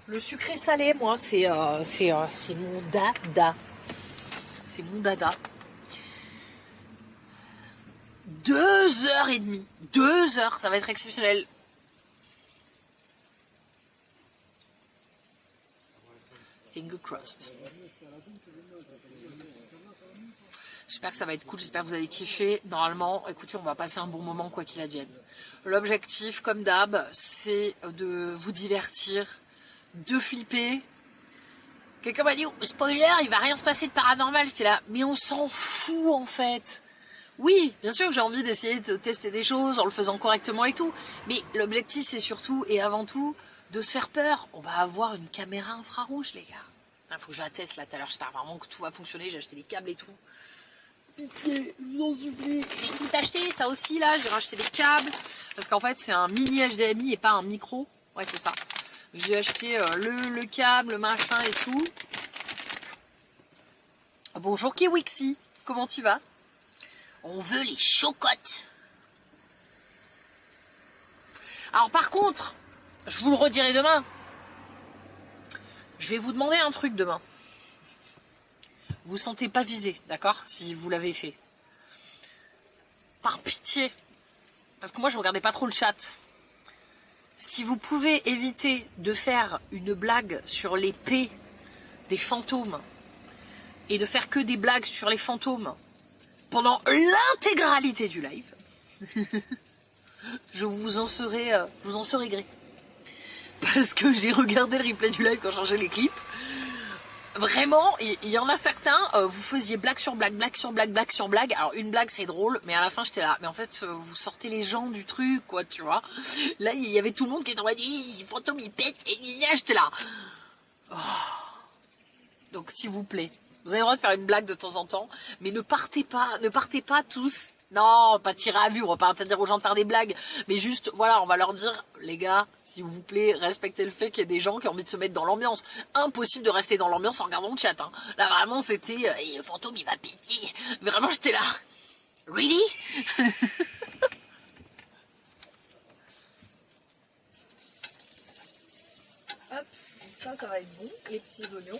Le sucré salé, moi, c'est mon dada. C'est mon dada. 2h30. 2 heures, ça va être exceptionnel. Finger crossed. J'espère que ça va être cool, j'espère que vous allez kiffer. Normalement, écoutez, on va passer un bon moment quoi qu'il advienne. L'objectif, comme d'hab, c'est de vous divertir, de flipper. Quelqu'un m'a dit, oh, spoiler, il va rien se passer de paranormal. J'étais là, mais on s'en fout en fait. Oui, bien sûr que j'ai envie d'essayer de tester des choses en le faisant correctement et tout. Mais l'objectif, c'est surtout et avant tout de se faire peur. On va avoir une caméra infrarouge, les gars. Il faut que je la teste là tout à l'heure. J'espère vraiment que tout va fonctionner. J'ai acheté des câbles et tout. Pitié, je vous en supplie. J'ai tout acheté, ça aussi là, j'ai racheté des câbles. Parce qu'en fait c'est un mini HDMI et pas un micro. Ouais c'est ça. J'ai acheté le câble, le machin et tout. Bonjour Kiwixi, comment tu vas? On veut les chocottes. Alors par contre, je vous le redirai demain. Je vais vous demander un truc demain. Vous sentez pas visé, d'accord? Si vous l'avez fait. Par pitié. Parce que moi, je regardais pas trop le chat. Si vous pouvez éviter de faire une blague sur l'épée des fantômes et de faire que des blagues sur les fantômes pendant l'intégralité du live, je vous en serai gré. Parce que j'ai regardé le replay du live quand je changeais les clips. Vraiment, il y en a certains, vous faisiez blague sur blague, blague sur blague, blague sur blague. Alors une blague c'est drôle, mais à la fin j'étais là. Mais en fait, vous sortez les gens du truc, quoi, tu vois. Là, il y avait tout le monde qui était en mode, fantôme il pète, et j'étais là. Oh. Donc s'il vous plaît, vous avez le droit de faire une blague de temps en temps, mais ne partez pas tous. Non, pas tirer à vue, on va pas dire aux gens de faire des blagues, mais juste, voilà, on va leur dire, les gars, s'il vous plaît, respectez le fait qu'il y a des gens qui ont envie de se mettre dans l'ambiance. Impossible de rester dans l'ambiance en regardant le chat. Hein. Là, vraiment, c'était, le fantôme, il va péter. Vraiment, j'étais là. Really? Hop, ça va être bon, les petits oignons.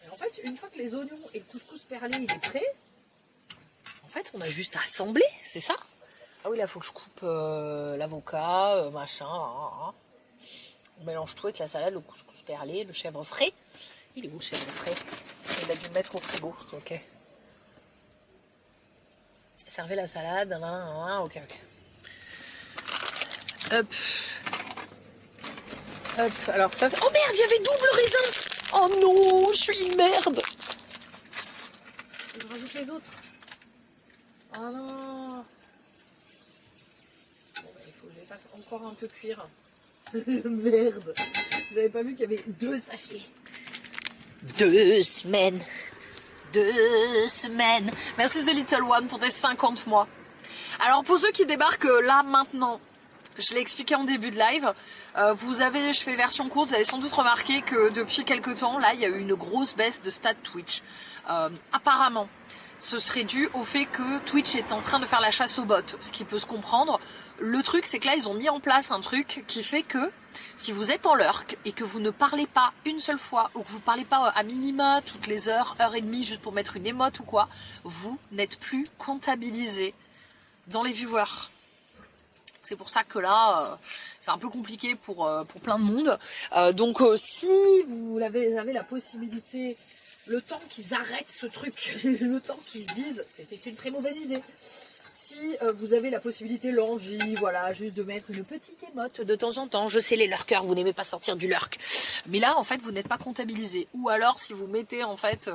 Et en fait, une fois que les oignons et le couscous perlé, il est prêt, en fait, on a juste à assembler, c'est ça? Ah oui, là, il faut que je coupe l'avocat, machin. On mélange tout avec la salade, le couscous perlé, le chèvre frais. Il est où le chèvre frais? Il a dû le mettre au frigo. Ok. Servez la salade. Ok. Hop. Hop. Alors ça... Oh merde, il y avait double raisin. Oh non, je suis une merde. Je rajoute les autres. Oh non. Bon, bah, il faut que je les fasse encore un peu cuire. Merde. J'avais pas vu qu'il y avait 2 sachets. 2 semaines. 2 semaines. Merci The Little One pour tes 50 mois. Alors pour ceux qui débarquent là maintenant, je l'ai expliqué en début de live, je fais version courte, vous avez sans doute remarqué que depuis quelques temps, là, il y a eu une grosse baisse de stats Twitch. Apparemment, ce serait dû au fait que Twitch est en train de faire la chasse aux bots, ce qui peut se comprendre. Le truc, c'est que là, ils ont mis en place un truc qui fait que si vous êtes en lurk et que vous ne parlez pas une seule fois, ou que vous ne parlez pas à minima toutes les heures et demie, juste pour mettre une émote ou quoi, vous n'êtes plus comptabilisé dans les viewers. C'est pour ça que là, c'est un peu compliqué pour plein de monde. Donc si vous avez la possibilité, le temps qu'ils arrêtent ce truc, le temps qu'ils se disent, c'était une très mauvaise idée. Si vous avez la possibilité, l'envie, voilà, juste de mettre une petite émote de temps en temps. Je sais les lurkers, vous n'aimez pas sortir du lurk. Mais là, en fait, vous n'êtes pas comptabilisé. Ou alors, si vous mettez en fait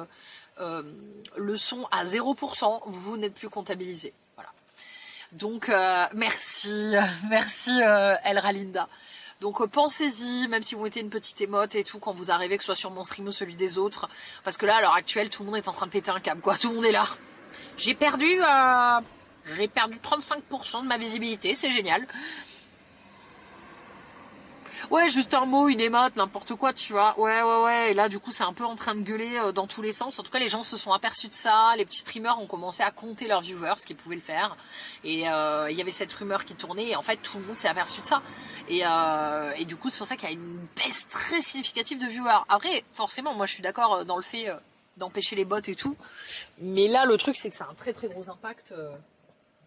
le son à 0%, vous n'êtes plus comptabilisé. Voilà. Donc merci Elralinda. Donc pensez-y, même si vous mettez une petite émote et tout quand vous arrivez, que ce soit sur mon stream ou celui des autres, parce que là à l'heure actuelle tout le monde est en train de péter un câble, quoi. Tout le monde est là. J'ai perdu 35% de ma visibilité, c'est génial. Ouais, juste un mot, une émote, n'importe quoi, tu vois. Ouais. Et là, du coup, c'est un peu en train de gueuler dans tous les sens. En tout cas, les gens se sont aperçus de ça. Les petits streamers ont commencé à compter leurs viewers, ce qu'ils pouvaient le faire. Et il y avait cette rumeur qui tournait. Et en fait, tout le monde s'est aperçu de ça. Et du coup, c'est pour ça qu'il y a une baisse très significative de viewers. Après, forcément, moi, je suis d'accord dans le fait d'empêcher les bots et tout. Mais là, le truc, c'est que ça a un très très gros impact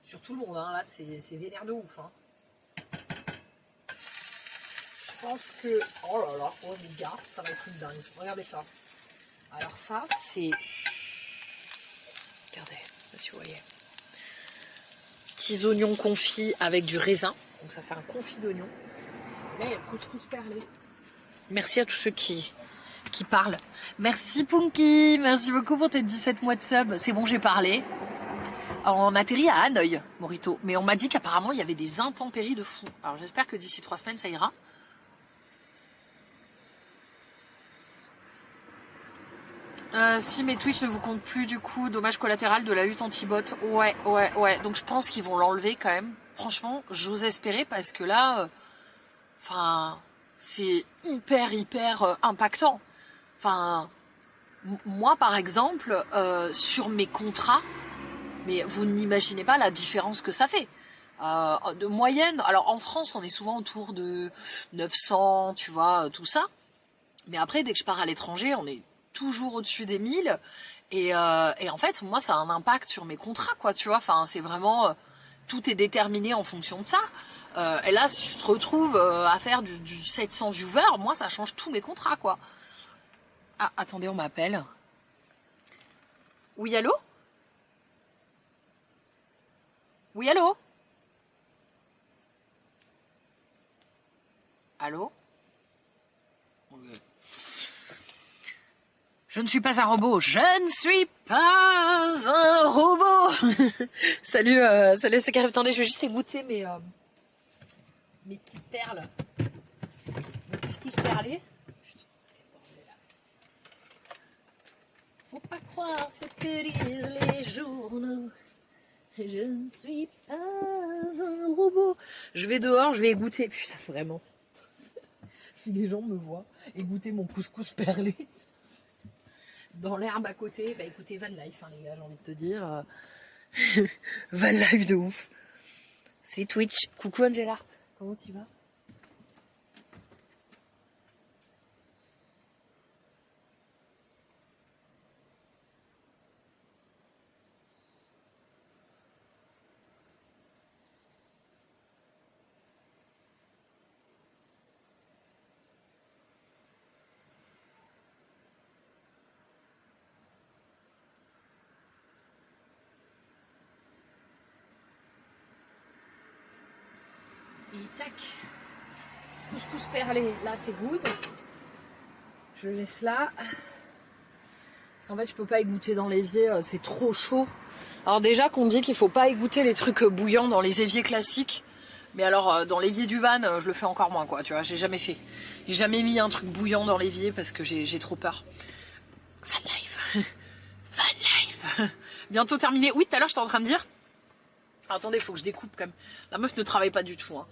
sur tout le monde. Hein. Là, c'est vénère de ouf. Hein. Je pense que... Oh là là, oh les gars, ça va être une dingue. Regardez ça. Alors ça, c'est... Regardez, si vous voyez. Petits oignons confits avec du raisin. Donc ça fait un confit d'oignon. Là, il y a le couscous perlé. Merci à tous ceux qui parlent. Merci Punky, merci beaucoup pour tes 17 mois de sub. C'est bon, j'ai parlé. On atterrit à Hanoï, Morito. Mais on m'a dit qu'apparemment, il y avait des intempéries de fou. Alors j'espère que d'ici 3 semaines, ça ira. Si mes Twitch ne vous comptent plus, du coup, dommage collatéral de la lutte anti-bot. Ouais. Donc je pense qu'ils vont l'enlever quand même. Franchement, j'ose espérer parce que là, c'est hyper impactant. Enfin, moi par exemple, sur mes contrats, mais vous n'imaginez pas la différence que ça fait. De moyenne, alors en France, on est souvent autour de 900, tu vois, tout ça. Mais après, dès que je pars à l'étranger, on est toujours au-dessus des 1000 et en fait moi ça a un impact sur mes contrats, quoi, tu vois. Enfin, c'est vraiment tout est déterminé en fonction de ça. Et là, si je te retrouve à faire du 700 viewers, moi ça change tous mes contrats, quoi. Ah, attendez, on m'appelle. Oui, allô? Oui, allô? Allô? On lui Je ne suis pas un robot. Je ne suis pas un robot. Salut, salut, c'est carré. Attendez, je vais juste égoutter mes petites perles. Mon couscous perlé. Putain, quel bordel. Faut pas croire ce que disent les journaux. Je ne suis pas un robot. Je vais dehors, je vais égoutter. Putain, vraiment. Si les gens me voient égoutter mon couscous perlé dans l'herbe à côté, bah écoutez, van life, hein, les gars, j'ai envie de te dire. Van life de ouf. C'est Twitch. Coucou Angelart, comment tu vas? Et tac, couscous perlé, là c'est good. Je le laisse là. Parce qu'en fait je peux pas égoutter dans l'évier, c'est trop chaud. Alors déjà qu'on dit qu'il faut pas égoutter les trucs bouillants dans les éviers classiques. Mais alors dans l'évier du van, je le fais encore moins quoi, tu vois, j'ai jamais fait. J'ai jamais mis un truc bouillant dans l'évier parce que j'ai trop peur. Van life. Van life. Bientôt terminé. Oui, tout à l'heure j'étais en train de dire. Attendez, il faut que je découpe quand même. La meuf ne travaille pas du tout. Hein.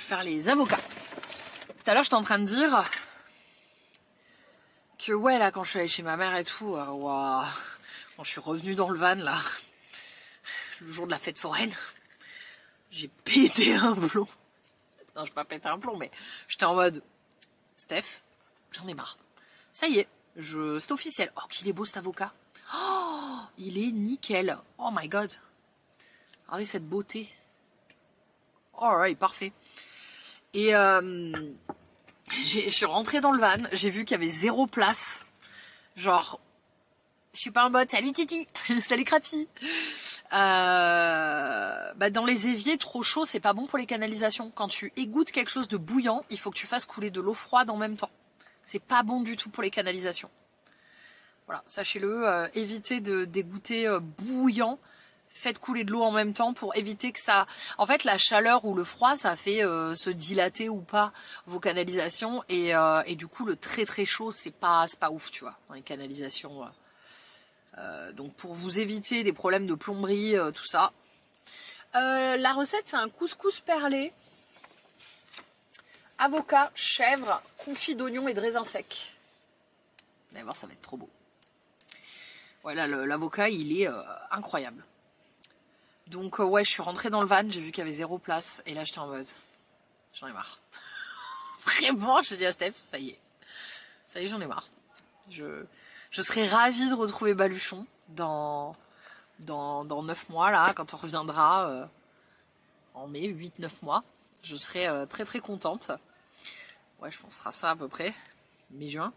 Faire les avocats. Tout à l'heure, j'étais en train de dire que ouais, là, quand je suis allée chez ma mère et tout, ouah, quand je suis revenue dans le van, là, le jour de la fête foraine, j'ai pété un plomb. Non, je n'ai pas pété un plomb, mais j'étais en mode, Steph, j'en ai marre. Ça y est, c'est officiel. Oh, qu'il est beau cet avocat. Oh, il est nickel. Oh my god. Regardez cette beauté. Alright, parfait. Et je suis rentrée dans le van. J'ai vu qu'il y avait 0 place. Genre, je suis pas un bot. Salut Titi. Salut Crapi. Dans les éviers, trop chaud, c'est pas bon pour les canalisations. Quand tu égouttes quelque chose de bouillant, il faut que tu fasses couler de l'eau froide en même temps. C'est pas bon du tout pour les canalisations. Voilà, sachez-le, évitez de dégoûter bouillant, faites couler de l'eau en même temps pour éviter que ça... En fait, la chaleur ou le froid, ça fait se dilater ou pas vos canalisations et du coup, le très très chaud, c'est pas ouf, tu vois, dans les canalisations. Donc, pour vous éviter des problèmes de plomberie, tout ça. La recette, c'est un couscous perlé, avocat, chèvre, confit d'oignon et de raisin sec. Vous allez voir, ça va être trop beau. Voilà, l'avocat, il est incroyable. Donc, ouais, je suis rentrée dans le van, j'ai vu qu'il y avait 0 place. Et là, j'étais en mode, j'en ai marre. Vraiment, j'ai dit à Steph, ça y est. Ça y est, j'en ai marre. Je serais ravie de retrouver Baluchon dans 9 mois, là, quand on reviendra en mai, 8-9 mois. Je serais très, très contente. Ouais, je pense que ce sera ça à peu près. Mi-juin.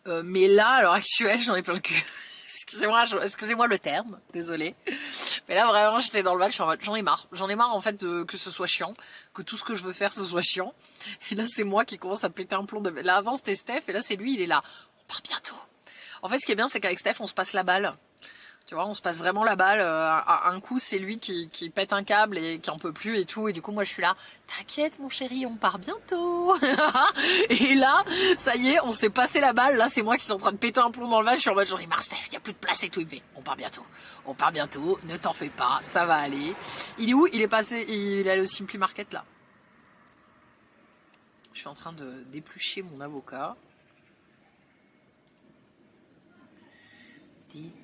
Mais là, à l'heure actuelle, j'en ai plein le cul. Excusez-moi le terme, désolé. Mais là vraiment j'étais dans le van, j'en ai marre. J'en ai marre en fait que ce soit chiant, que tout ce que je veux faire ce soit chiant. Et là c'est moi qui commence à péter un plomb. Là avant c'était Steph et là c'est lui, il est là. On part bientôt. En fait ce qui est bien c'est qu'avec Steph on se passe la balle. Tu vois, on se passe vraiment la balle. Un coup, c'est lui qui pète un câble et qui en peut plus et tout. Et du coup, moi, je suis là. T'inquiète, mon chéri, on part bientôt. Et là, ça y est, on s'est passé la balle. Là, c'est moi qui suis en train de péter un plomb dans le vase. Je suis en mode, j'en ai marre, Steph, il n'y a plus de place et tout. Il me fait, on part bientôt. On part bientôt. Ne t'en fais pas, ça va aller. Il est où? Il est allé au Simply Market, là. Je suis en train de d'éplucher mon avocat. J'ai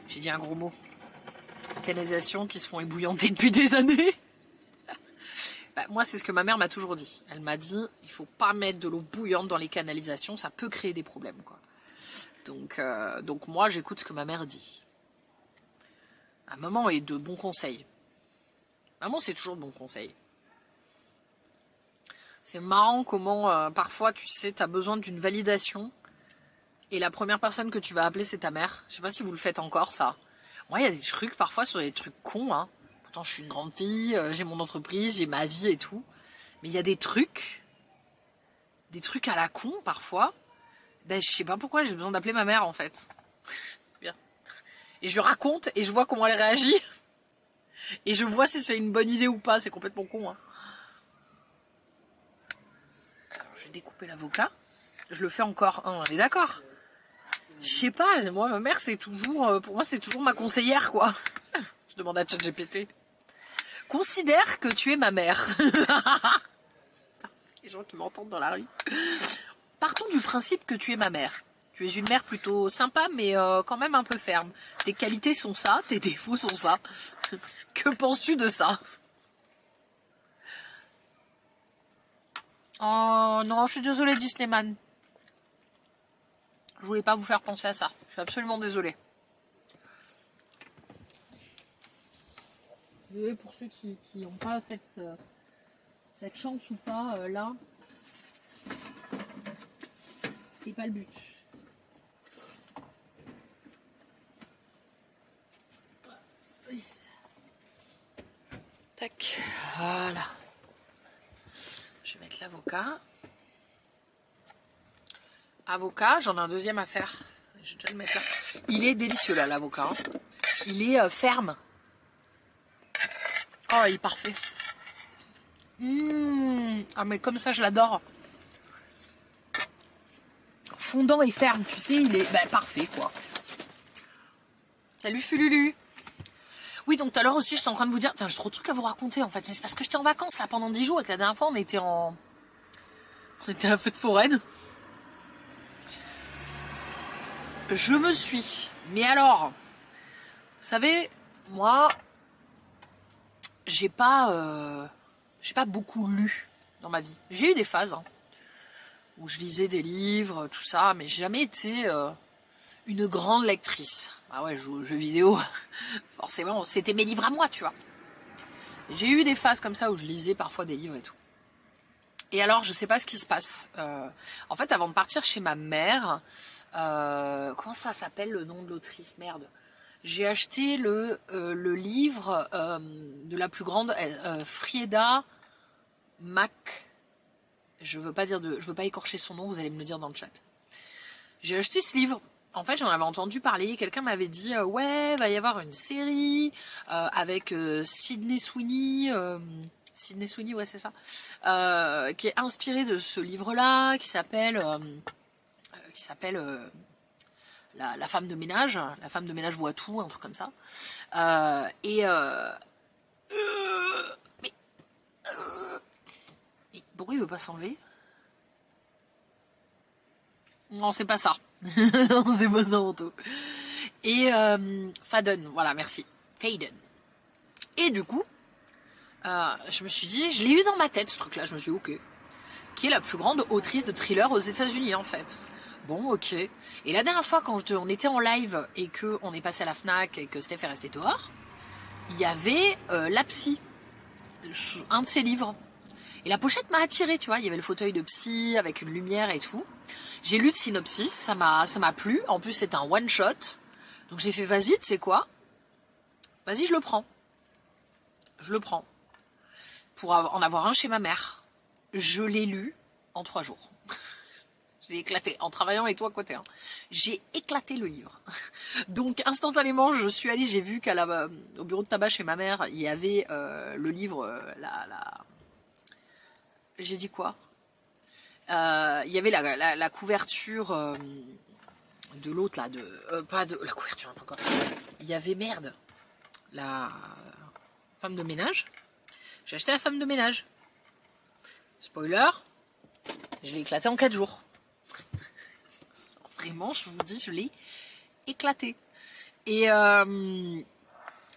dit un gros mot. Canalisations qui se font ébouillanter depuis des années. Moi, c'est ce que ma mère m'a toujours dit. Elle m'a dit, il faut pas mettre de l'eau bouillante dans les canalisations, ça peut créer des problèmes, quoi. Donc moi, j'écoute ce que ma mère dit. Ma maman est de bons conseils. Maman, c'est toujours de bons conseils. C'est marrant comment parfois, tu sais, tu as besoin d'une validation et la première personne que tu vas appeler, c'est ta mère. Je sais pas si vous le faites encore, ça. Moi, il y a des trucs, parfois, sur des trucs cons, hein. Pourtant, je suis une grande fille, j'ai mon entreprise, j'ai ma vie et tout. Mais il y a des trucs, des trucs à la con parfois, ben je sais pas pourquoi j'ai besoin d'appeler ma mère en fait. Bien. Et je lui raconte et je vois comment elle réagit. Et je vois si c'est une bonne idée ou pas, c'est complètement con. Hein. Alors, je vais découper l'avocat. Je le fais encore un, on est d'accord. Je sais pas, moi ma mère c'est toujours, pour moi c'est toujours ma conseillère quoi. Je demande à ChatGPT. Considère que tu es ma mère. Les gens qui m'entendent dans la rue. Partons du principe que tu es ma mère. Tu es une mère plutôt sympa, mais quand même un peu ferme. Tes qualités sont ça, tes défauts sont ça. Que penses-tu de ça? Oh non, je suis désolée Disneyman. Je voulais pas vous faire penser à ça. Je suis absolument désolée. Désolée pour ceux qui n'ont pas cette chance ou pas, là. C'était pas le but. Tac, voilà. Je vais mettre l'avocat. Avocat, j'en ai un deuxième à faire. Je vais déjà le mettre là. Il est délicieux là, l'avocat. Hein. Il est ferme. Oh, il est parfait. Ah, mais comme ça, je l'adore. Fondant et ferme, tu sais, il est parfait, quoi. Salut, Fululu. Oui, donc tout à l'heure aussi, j'étais en train de vous dire... J'ai trop de trucs à vous raconter, en fait. Mais c'est parce que j'étais en vacances, là, pendant 10 jours. Et que la dernière fois, on était à la fête foraine. Je me suis... Mais alors... Vous savez, moi... J'ai pas beaucoup lu dans ma vie. J'ai eu des phases hein, où je lisais des livres, tout ça, mais j'ai jamais été une grande lectrice. Ah ouais, je joue aux jeux vidéo, forcément, c'était mes livres à moi, tu vois. J'ai eu des phases comme ça où je lisais parfois des livres et tout. Et alors, je sais pas ce qui se passe. En fait, avant de partir chez ma mère, comment ça s'appelle le nom de l'autrice, merde. J'ai acheté le livre de la plus grande Frieda Mac. Je veux pas écorcher son nom, vous allez me le dire dans le chat. J'ai acheté ce livre. En fait, j'en avais entendu parler. Quelqu'un m'avait dit ouais, va y avoir une série avec Sydney Sweeney. Sydney Sweeney, ouais, c'est ça. Qui est inspirée de ce livre-là, qui s'appelle la femme de ménage. La femme de ménage voit tout, un truc comme ça. Mais pourquoi il veut pas s'enlever? Non, c'est pas ça. Non, c'est pas ça, Anto. Et Faden, voilà, merci. Faden. Et du coup, je me suis dit, je l'ai eu dans ma tête, ce truc-là. Je me suis dit, ok. Qui est la plus grande autrice de thriller aux États-Unis, en fait. Bon, ok. Et la dernière fois, quand on était en live et qu'on est passé à la Fnac et que Steph est resté dehors, il y avait La Psy, un de ses livres. Et la pochette m'a attirée, tu vois. Il y avait le fauteuil de Psy avec une lumière et tout. J'ai lu le synopsis, ça m'a plu. En plus, c'est un one-shot. Donc j'ai fait, vas-y, tu sais quoi? Vas-y, je le prends. Je le prends. Pour en avoir un chez ma mère. Je l'ai lu en 3 jours. J'ai éclaté, en travaillant avec toi à côté. Hein. J'ai éclaté le livre. Donc instantanément, je suis allée, j'ai vu au bureau de tabac chez ma mère, il y avait le livre, j'ai dit quoi? Il y avait la couverture de l'autre là, pas de la couverture, encore. Il y avait merde, la femme de ménage. J'ai acheté la femme de ménage. Spoiler, je l'ai éclaté en 4 jours. Vraiment, je vous dis, je l'ai éclaté. Et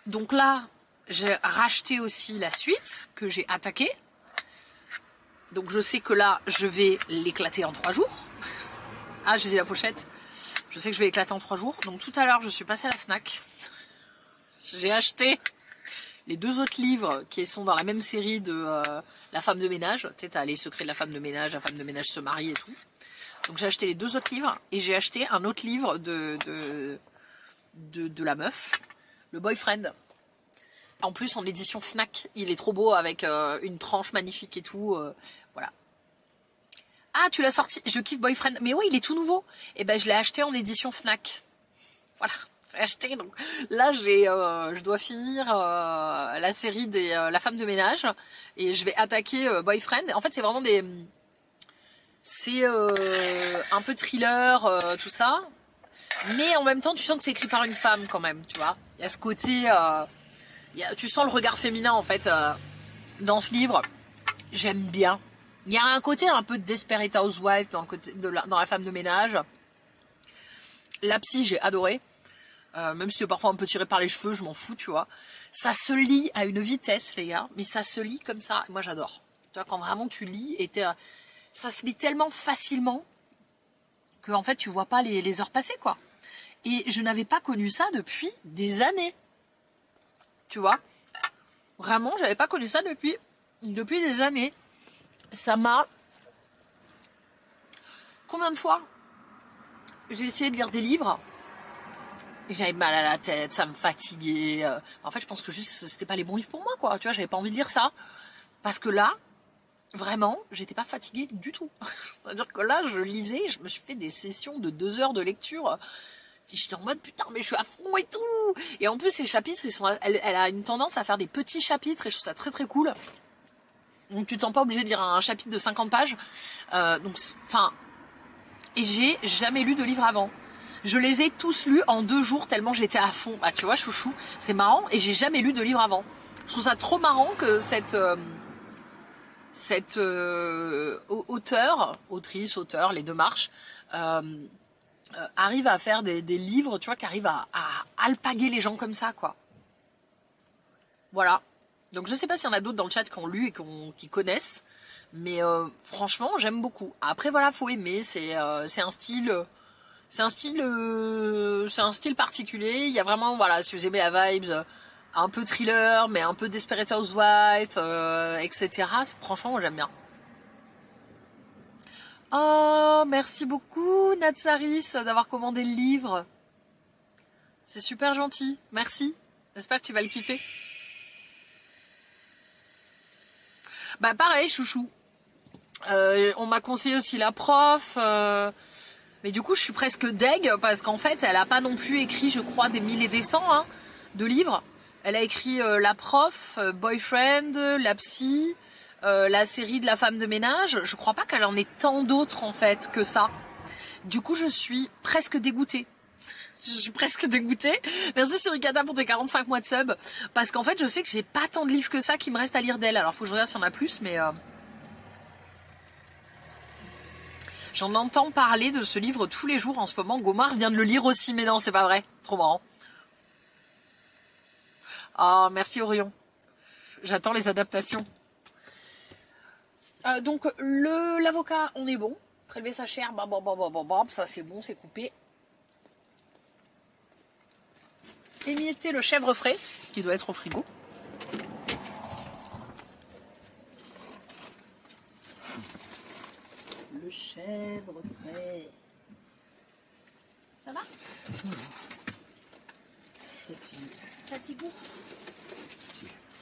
donc là, j'ai racheté aussi la suite que j'ai attaquée. Donc je sais que là, je vais l'éclater en 3 jours. Ah, j'ai dit la pochette. Je sais que je vais l'éclater en 3 jours. Donc tout à l'heure, je suis passée à la Fnac. J'ai acheté les 2 autres livres qui sont dans la même série de La femme de ménage. Tu sais, t'as les secrets de la femme de ménage se marie et tout. Donc j'ai acheté les 2 autres livres et j'ai acheté un autre livre de la meuf, le boyfriend. En plus en édition Fnac, il est trop beau avec une tranche magnifique et tout. Voilà. Ah, tu l'as sorti, je kiffe Boyfriend. Mais oui, il est tout nouveau. Et ben, je l'ai acheté en édition Fnac. Voilà, j'ai acheté. Donc là, je dois finir la série des La femme de ménage. Et je vais attaquer Boyfriend. En fait, c'est vraiment c'est un peu thriller, tout ça. Mais en même temps, tu sens que c'est écrit par une femme quand même, tu vois. Il y a ce côté... tu sens le regard féminin, en fait, dans ce livre. J'aime bien. Il y a un côté un peu de Desperate Housewife dans la femme de ménage. La psy, j'ai adoré. Même si c'est parfois un peu tiré par les cheveux, je m'en fous, tu vois. Ça se lit à une vitesse, les gars. Mais ça se lit comme ça. Moi, j'adore. Tu vois, quand vraiment tu lis, ça se lit tellement facilement que, en fait, tu vois pas les heures passer, quoi. Et je n'avais pas connu ça depuis des années. Tu vois. Vraiment, j'avais pas connu ça depuis des années. Ça m'a... Combien de fois j'ai essayé de lire des livres et j'avais mal à la tête, ça me fatiguait. En fait, je pense que juste c'était pas les bons livres pour moi, quoi. Tu vois, j'avais pas envie de lire ça. Parce que là, vraiment, j'étais pas fatiguée du tout. C'est-à-dire que là, je lisais, je me suis fait des sessions de 2 heures de lecture. J'étais en mode putain, mais je suis à fond et tout. Et en plus, ces chapitres, elle a une tendance à faire des petits chapitres et je trouve ça très très cool. Donc tu t'en pas obligé de lire un chapitre de 50 pages. Et j'ai jamais lu de livre avant. Je les ai tous lus en 2 jours tellement j'étais à fond. Bah tu vois, chouchou, c'est marrant. Et j'ai jamais lu de livre avant. Je trouve ça trop marrant que cette auteur, les deux marches, arrive à faire des livres, tu vois, qui arrivent à alpaguer les gens comme ça, quoi. Voilà. Donc je sais pas s'il y en a d'autres dans le chat qui ont lu et qui connaissent, mais franchement j'aime beaucoup. Après voilà, faut aimer, c'est un style particulier. Il y a vraiment, voilà, si vous aimez la vibes un peu thriller, mais un peu Desperate Housewife, etc. Franchement, moi j'aime bien. Oh, merci beaucoup Natsaris d'avoir commandé le livre. C'est super gentil, merci. J'espère que tu vas le kiffer. Bah pareil, chouchou. On m'a conseillé aussi La Prof. Mais du coup, je suis presque deg parce qu'en fait, elle a pas non plus écrit, je crois, des 1000 et des 100 de livres. Elle a écrit La Prof, Boyfriend, La Psy, la série de La femme de ménage. Je crois pas qu'elle en ait tant d'autres en fait que ça. Du coup, je suis presque dégoûtée. Je suis presque dégoûtée. Merci Suricata pour tes 45 mois de sub. Parce qu'en fait, je sais que j'ai pas tant de livres que ça qui me reste à lire d'elle. Alors, faut que je regarde s'il y en a plus, mais... J'en entends parler de ce livre tous les jours en ce moment. Gomard vient de le lire aussi, mais non, c'est pas vrai. Trop marrant. Oh, merci Orion. J'attends les adaptations. Donc, l'avocat, on est bon. Prélever sa chair, ça c'est bon, c'est coupé. Émietter le chèvre frais, qui doit être au frigo. Le chèvre frais. Ça va? Fatigué.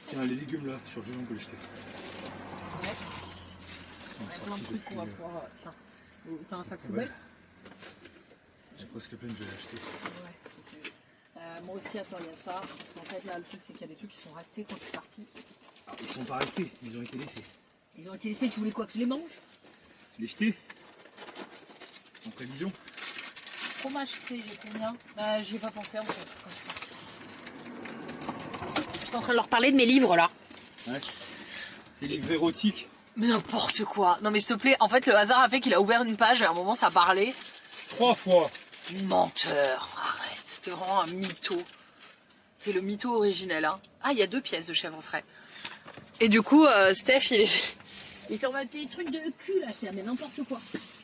Tiens, les légumes là, sur le genou que j'ai jeté. Ouais. Il y a plein de trucs qu'on va pouvoir... Tiens, t'as un sac poubelle? J'ai presque plein, je vais l'acheter. Ouais. Moi aussi, attends, il y a ça. Parce qu'en fait, là, le truc, c'est qu'il y a des trucs qui sont restés quand je suis partie. Ah, ils sont pas restés, ils ont été laissés. Ils ont été laissés, tu voulais quoi, que je les mange? Les jeter? En prévision? Fromage frais, j'ai combien? J'y ai pas pensé en fait quand je suis partie. J'étais en train de leur parler de mes livres là. Ouais. Tes livres érotiques? Mais n'importe quoi. Non mais s'il te plaît, en fait le hasard a fait qu'il a ouvert une page et à un moment ça parlait. 3 fois. Menteur, arrête. C'était vraiment un mytho. C'est le mytho originel. Hein. Ah, il y a 2 pièces de chèvre frais. Et du coup, Steph, il t'envoie des trucs de cul là. Je dis, mais n'importe quoi.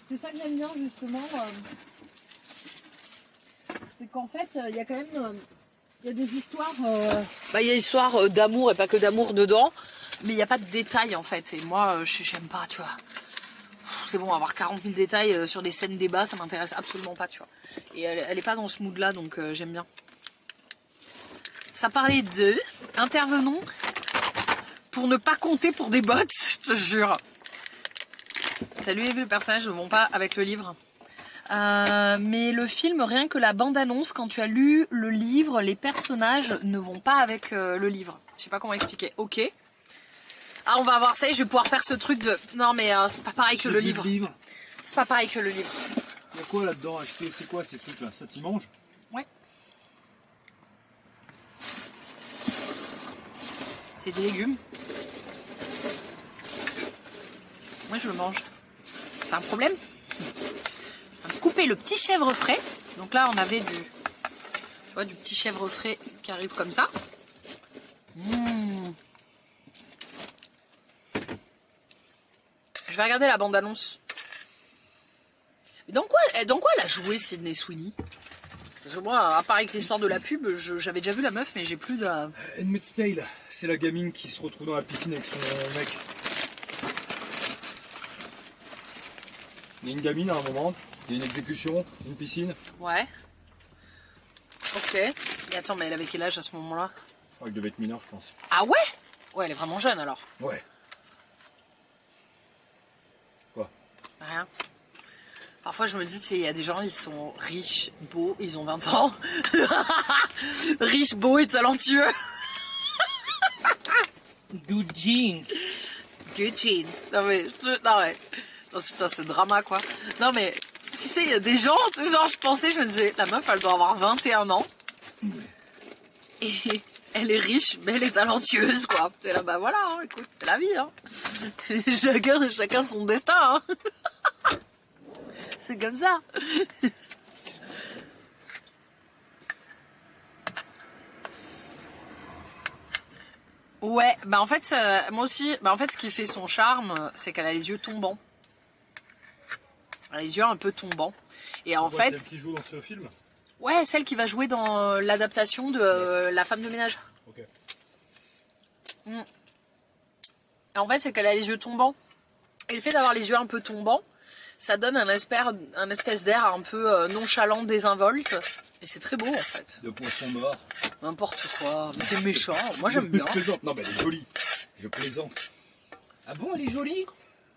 C'est ça que j'aime bien justement. C'est qu'en fait, il y a quand même... Il y a des histoires... il y a des histoires d'amour et pas que d'amour dedans. Mais il n'y a pas de détails en fait. Et moi, j'aime pas, tu vois. C'est bon, avoir 40 000 détails sur des scènes débat, ça m'intéresse absolument pas, tu vois. Et elle est pas dans ce mood là, donc j'aime bien. Ça parlait de... Intervenons pour ne pas compter pour des bots, je te jure. T'as lu le personnage ne vont pas avec le livre. Mais le film, rien que la bande-annonce, quand tu as lu le livre, les personnages ne vont pas avec le livre. Je sais pas comment expliquer. Ok. Ah, on va voir ça et je vais pouvoir faire ce truc de... Non mais c'est pas pareil que le livre. C'est pas pareil que le livre. Il y a quoi là-dedans acheté? C'est quoi ces trucs là? Ça t'y mange? Ouais. C'est des légumes. Moi je le mange. T'as un problème? On va couper le petit chèvre frais. Donc là on avait du... Tu vois, du petit chèvre frais qui arrive comme ça. Je vais regarder la bande-annonce. Dans quoi elle a joué Sydney Sweeney? Parce que moi, à part avec l'histoire de la pub, j'avais déjà vu la meuf, mais j'ai plus de... Handmaid's Tale, c'est la gamine qui se retrouve dans la piscine avec son mec. Il y a une gamine à un moment, il y a une exécution, une piscine. Ouais. Ok. Et attends, mais elle avait quel âge à ce moment-là? Elle devait être mineure, je pense. Ah ouais? Ouais, elle est vraiment jeune alors. Ouais. Quoi? Rien. Parfois je me dis, il y a des gens, ils sont riches, beaux, ils ont 20 ans. Riches, beaux et talentueux. Good jeans. Good jeans. Non mais, non ouais. Oh putain, c'est drama quoi. Non mais, si c'est, il y a des gens, tu sais, genre je me disais, la meuf elle doit avoir 21 ans. Et elle est riche, belle et talentueuse quoi. Et là bah voilà, hein, écoute, c'est la vie. Hein. chacun son destin. Hein. C'est comme ça. Ouais, bah en fait, moi aussi, bah en fait, ce qui fait son charme, c'est qu'elle a les yeux tombants. Elle a les yeux un peu tombants. Et en fait, celle qui joue dans ce film? Ouais, celle qui va jouer dans l'adaptation de La femme de ménage. Ok. Et en fait, c'est qu'elle a les yeux tombants. Et le fait d'avoir les yeux un peu tombants, ça donne un espèce d'air un peu nonchalant, désinvolte. Et c'est très beau en fait. De poisson mort. N'importe quoi, mais c'est méchant. Moi j'aime bien. Je plaisante. Non, mais elle est jolie. Je plaisante. Ah bon, elle est jolie?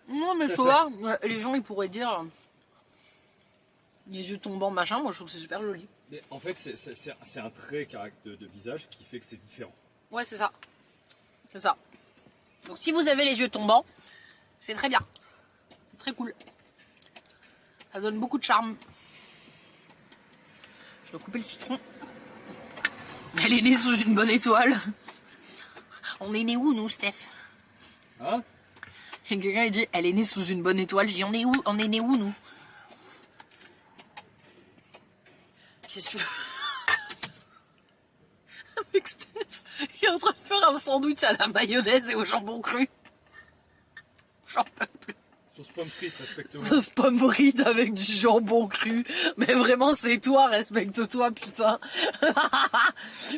Non, mais tu vois, les gens ils pourraient dire les yeux tombants, machin. Moi je trouve que c'est super joli. Mais en fait, c'est un trait de visage qui fait que c'est différent. Ouais, c'est ça. C'est ça. Donc si vous avez les yeux tombants, c'est très bien. C'est très cool. Ça donne beaucoup de charme. Je dois couper le citron. Elle est née sous une bonne étoile. On est né où, nous, Steph? Hein? Et quelqu'un il dit, elle est née sous une bonne étoile. Je dis, on est où? On est né où, nous? Qu'est-ce que tu veux? Avec Steph, il est en train de faire un sandwich à la mayonnaise et au jambon cru. J'en peux plus. Sauce pomme frite, respecte-moi. Sauce pomme frite avec du jambon cru. Mais vraiment, c'est toi, respecte-toi, putain.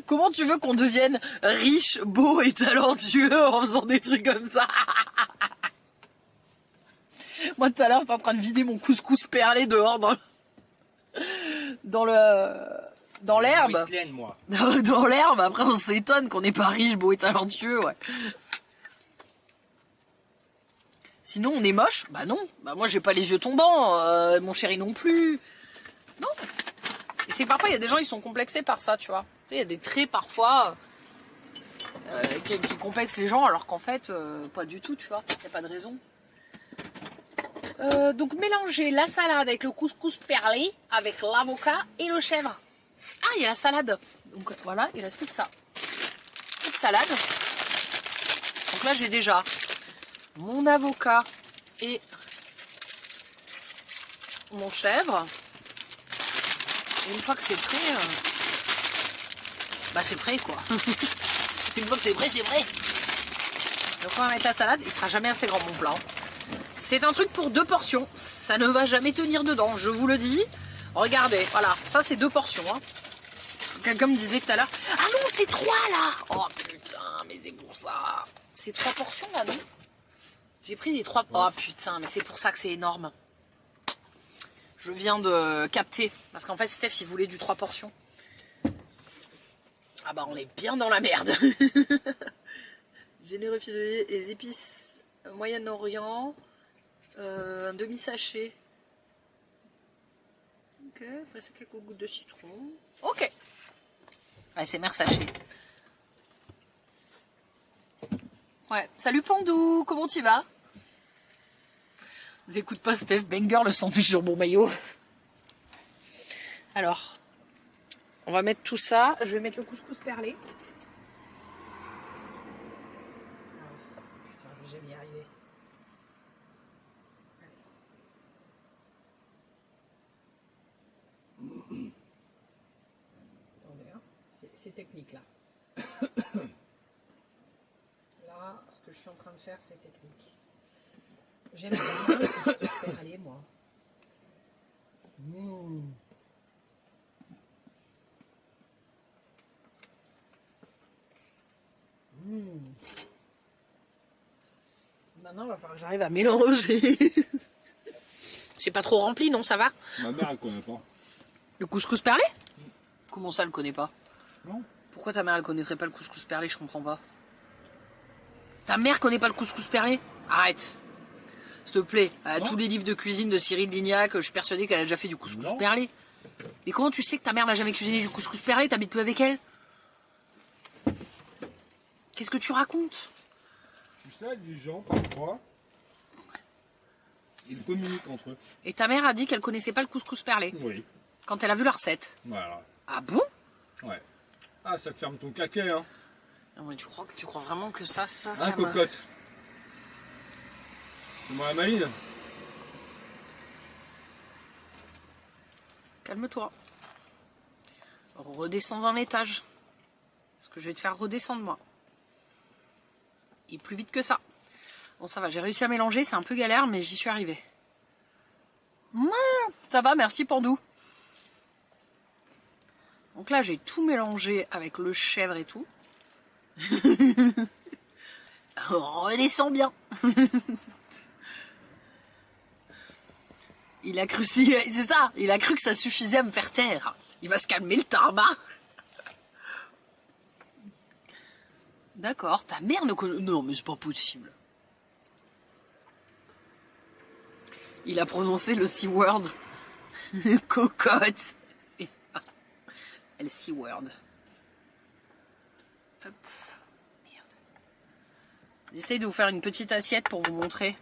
Comment tu veux qu'on devienne riche, beau et talentueux en faisant des trucs comme ça? Moi, tout à l'heure, j'étais en train de vider mon couscous perlé dehors dans l'herbe. Whistler, moi. Dans l'herbe, après on s'étonne qu'on n'est pas riche, beau et talentueux, ouais. Sinon on est moche? Bah non, bah moi j'ai pas les yeux tombants, mon chéri non plus. Non. Et c'est que parfois il y a des gens ils sont complexés par ça, tu vois. Tu sais, il y a des traits parfois qui complexent les gens alors qu'en fait pas du tout, tu vois. Il n'y a pas de raison. Donc mélanger la salade avec le couscous perlé, avec l'avocat et le chèvre. Ah, il y a la salade. Donc voilà, il reste plus que ça. Petite salade. Donc là, j'ai déjà mon avocat et mon chèvre. Et une fois que c'est prêt, bah c'est prêt quoi. Une fois que c'est prêt, c'est prêt. Donc on va mettre la salade. Il sera jamais assez grand mon plat. C'est un truc pour 2 portions. Ça ne va jamais tenir dedans, je vous le dis. Regardez, voilà, ça c'est 2 portions. Hein. Quelqu'un me disait tout à l'heure, ah non, c'est 3 là. Oh putain, mais c'est pour ça. C'est 3 portions là, non? J'ai pris les 3... Oh putain, mais c'est pour ça que c'est énorme. Je viens de capter. Parce qu'en fait, Steph, il voulait du 3 portions. Ah bah, on est bien dans la merde. Généreux filet, les épices Moyen-Orient. Un demi-sachet. Ok, après c'est quelques gouttes de citron. Ok. ASMR sachet. Ouais, salut Pandou, comment tu vas? N'écoute pas Steph, banger le sandwich sur mon maillot. Alors, on va mettre tout ça. Je vais mettre le couscous perlé. Putain, je vais jamais y arriver. Attendez, hein. C'est technique là. Là, ce que je suis en train de faire, c'est technique. J'aime bien le couscous perlé, moi. Maintenant, il va falloir que j'arrive à mélanger. C'est pas trop rempli, non? Ça va? Ma mère, elle connaît pas. Le couscous perlé? Comment ça, elle connaît pas? Non. Pourquoi ta mère, elle connaîtrait pas le couscous perlé? Je comprends pas. Ta mère connaît pas le couscous perlé? Arrête. S'il te plaît. Tous les livres de cuisine de Cyril Lignac, je suis persuadée qu'elle a déjà fait du couscous perlé. Mais comment tu sais que ta mère n'a jamais cuisiné du couscous perlé? T'habites plus avec elle? Qu'est-ce que tu racontes? Tu sais, les gens, parfois, ils communiquent entre eux. Et ta mère a dit qu'elle connaissait pas le couscous perlé Oui. quand elle a vu la recette. Voilà. Ah bon? Ouais. Ah, ça te ferme ton caquet, hein. Non, mais tu crois vraiment que ça Hein, cocotte? Comment la maline? Calme-toi. Redescends dans l'étage. Parce que je vais te faire redescendre, moi. Et plus vite que ça. Bon, ça va, j'ai réussi à mélanger, c'est un peu galère, mais j'y suis arrivée. Ça va, merci Pandou. Donc là, j'ai tout mélangé avec le chèvre et tout. Redescends bien. Il a cru, c'est ça, il a cru que ça suffisait à me faire taire. Il va se calmer le tarma. D'accord, ta mère ne connaît... Non, mais c'est pas possible. Il a prononcé le C-word. Cocotte. C'est ça. Le C-word. Hop. Merde. J'essaye de vous faire une petite assiette pour vous montrer.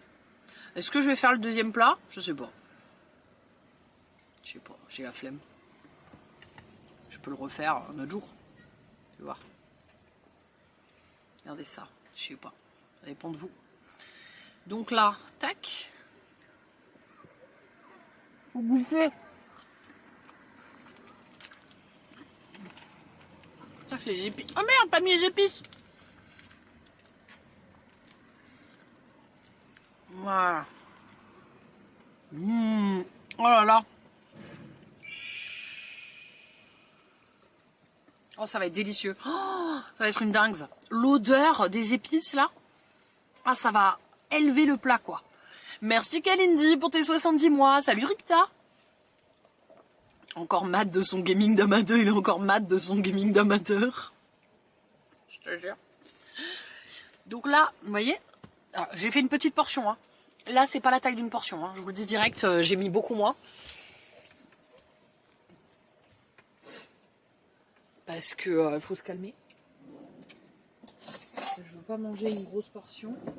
Est-ce que je vais faire le deuxième plat? Je sais pas. Je sais pas, j'ai la flemme. Je peux le refaire un autre jour. Tu vois. Regardez ça, je sais pas. Ça dépend de vous. Donc là, tac. Vous goûtez. Ça fait les épices. Oh merde, pas mis les épices. Voilà. Oh là là. Oh, ça va être délicieux. Oh, ça va être une dingue. L'odeur des épices, là. Ah, ça va élever le plat, quoi. Merci Kalindi pour tes 70 mois. Salut Ricta. Encore mat de son gaming d'amateur. Il est encore mat de son gaming d'amateur. Je te jure. Donc là, vous voyez, j'ai fait une petite portion. Hein. Là, c'est pas la taille d'une portion. Hein. Je vous le dis direct, j'ai mis beaucoup moins. Parce que faut se calmer. Je veux pas manger une grosse portion. On va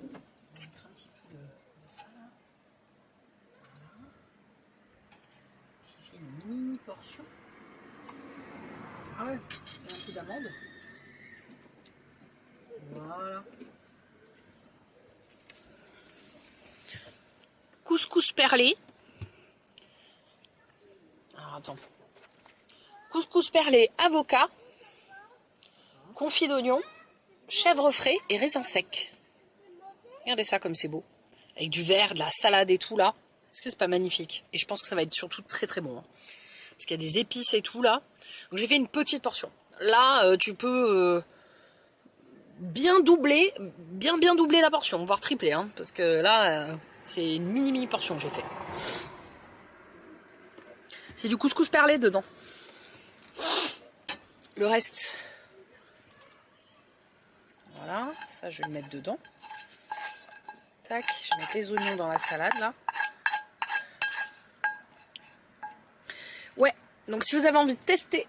mettre un petit peu de ça là. Voilà. J'ai fait une mini portion. Ah ouais, et un peu d'amande. Voilà. Couscous perlé. Alors attends. Couscous perlé, avocat, confit d'oignon, chèvre frais et raisin sec. Regardez ça comme c'est beau. Avec du verre, de la salade et tout là. Est-ce que c'est pas magnifique? Et je pense que ça va être surtout très très bon. Hein. Parce qu'il y a des épices et tout là. Donc j'ai fait une petite portion. Là, tu peux bien doubler la portion, voire tripler. Hein, parce que là, c'est une mini portion que j'ai fait. C'est du couscous perlé dedans. Le reste, voilà, ça je vais le mettre dedans. Tac, je vais mettre les oignons dans la salade là. Ouais, donc si vous avez envie de tester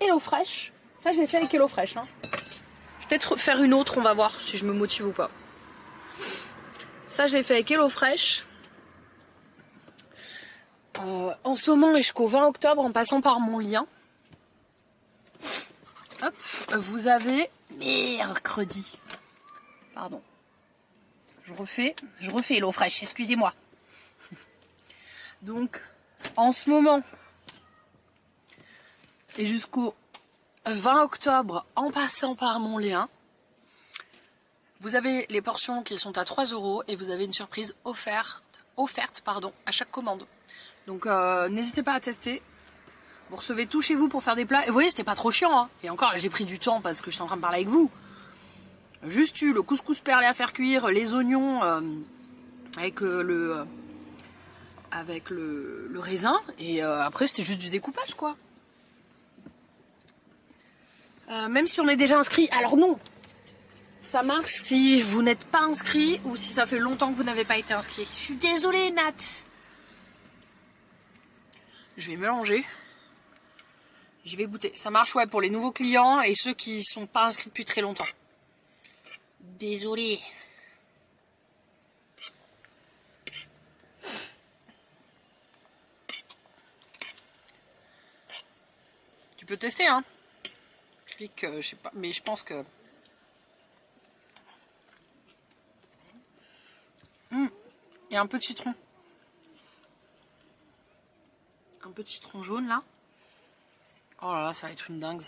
HelloFresh, ça je l'ai fait avec HelloFresh. Hein. Je vais peut-être faire une autre, on va voir si je me motive ou pas. Ça je l'ai fait avec HelloFresh. En ce moment et jusqu'au 20 octobre en passant par mon lien. Hop, vous avez mercredi. Pardon. Je refais HelloFresh, excusez-moi. Donc, en ce moment, et jusqu'au 20 octobre, en passant par mon lien, vous avez les portions qui sont à 3 € et vous avez une surprise offerte à chaque commande. Donc, n'hésitez pas à tester. Vous recevez tout chez vous pour faire des plats. Et vous voyez, c'était pas trop chiant. Hein. Et encore, là, j'ai pris du temps parce que je suis en train de parler avec vous. Juste eu le couscous perlé à faire cuire, les oignons avec le raisin. Et après, c'était juste du découpage, quoi. Même si on est déjà inscrit. Alors non, ça marche si vous n'êtes pas inscrit ou si ça fait longtemps que vous n'avez pas été inscrit. Je suis désolée, Nat. Je vais mélanger. Je vais goûter. Ça marche ouais pour les nouveaux clients et ceux qui sont pas inscrits depuis très longtemps. Désolée. Tu peux tester hein. Clique, je sais pas, mais je pense que. Il y a un peu de citron. Un peu de citron jaune là. Oh là là, ça va être une dingue.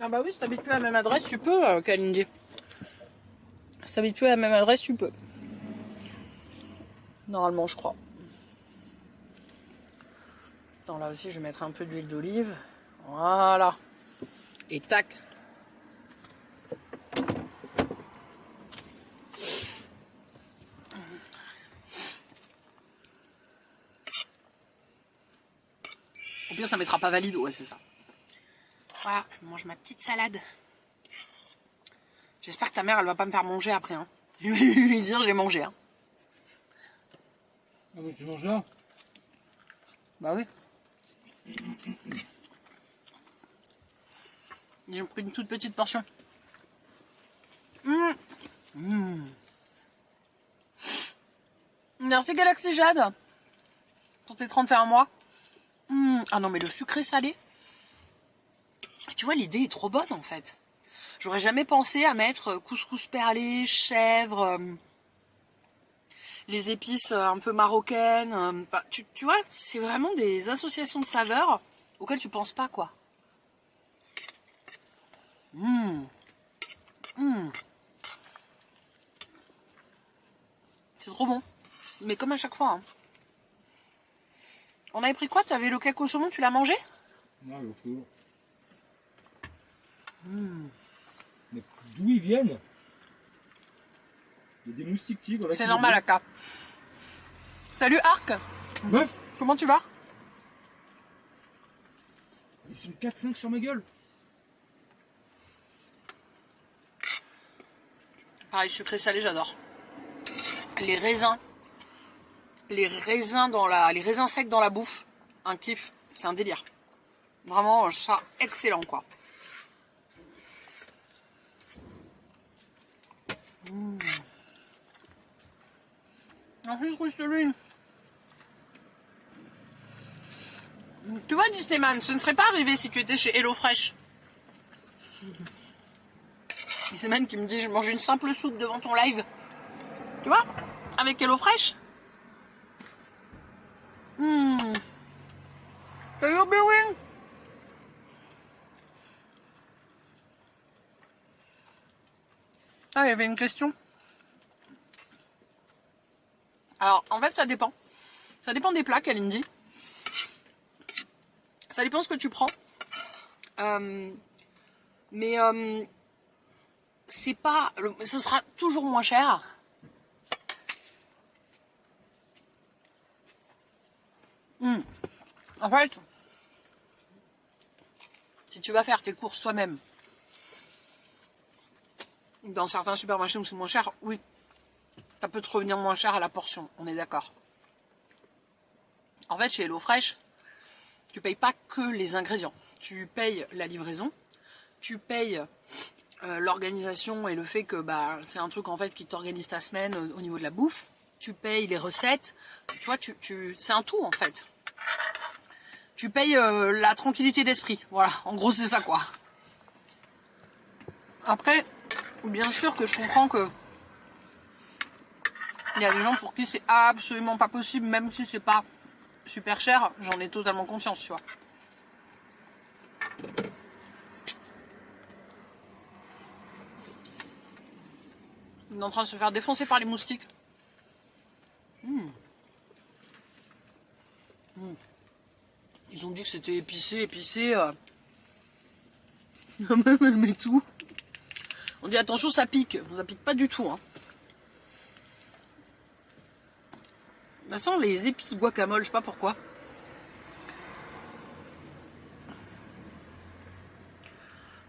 Ah bah oui, si t'habites plus à la même adresse, tu peux, Kalindi. Si t'habites plus à la même adresse, tu peux. Normalement, je crois. Non, là aussi, je vais mettre un peu d'huile d'olive. Voilà. Et tac. Au pire, ça mettra pas valide. Ouais, c'est ça. Voilà, je mange ma petite salade. J'espère que ta mère, elle va pas me faire manger après. Hein. Je vais lui dire, j'ai mangé. Hein. Ah mais tu manges là? Bah oui. J'ai pris une toute petite portion. Merci Galaxy Jade pour tes 31 mois. Ah non mais le sucré salé. Tu vois l'idée est trop bonne en fait. J'aurais jamais pensé à mettre couscous perlé, chèvre, les épices un peu marocaines. Bah, tu vois, c'est vraiment des associations de saveurs auxquelles tu penses pas quoi. C'est trop bon. Mais comme à chaque fois. Hein. On avait pris quoi? Tu avais le caco saumon, tu l'as mangé? Non, il faut. Mais d'où ils viennent? Il y a des moustiques tigres là. C'est normal, Aka. Salut Arc. Meuf, Comment tu vas? ils sont 4-5 sur ma gueule. Pareil, sucré salé, j'adore. Les raisins. Les raisins secs dans la bouffe. Un kiff. C'est un délire. Vraiment, ça excellent quoi. En plus, celui. Tu vois, Disneyman, ce ne serait pas arrivé si tu étais chez HelloFresh. Disneyman qui me dit, je mange une simple soupe devant ton live. Tu vois, avec HelloFresh. Salut Obi-Wan. Ah, il y avait une question. Alors, en fait, ça dépend. Ça dépend des plats, Kalindi. Ça dépend ce que tu prends. Mais c'est pas... Ce sera toujours moins cher. En fait, si tu vas faire tes courses toi-même, dans certains supermarchés où c'est moins cher, oui, ça peut te revenir moins cher à la portion, on est d'accord. En fait, chez HelloFresh, tu payes pas que les ingrédients. Tu payes la livraison, tu payes l'organisation et le fait que bah, c'est un truc en fait qui t'organise ta semaine au niveau de la bouffe. Tu payes les recettes, tu vois, c'est un tout en fait. Tu payes la tranquillité d'esprit, voilà, en gros c'est ça quoi. Après, bien sûr que je comprends que il y a des gens pour qui c'est absolument pas possible, même si c'est pas super cher, j'en ai totalement conscience, tu vois. Il est en train de se faire défoncer par les moustiques. Ils ont dit que c'était épicé. Même elle met tout. On dit attention, ça pique. Ça pique pas du tout. Hein. Ça sent les épices guacamole, je sais pas pourquoi.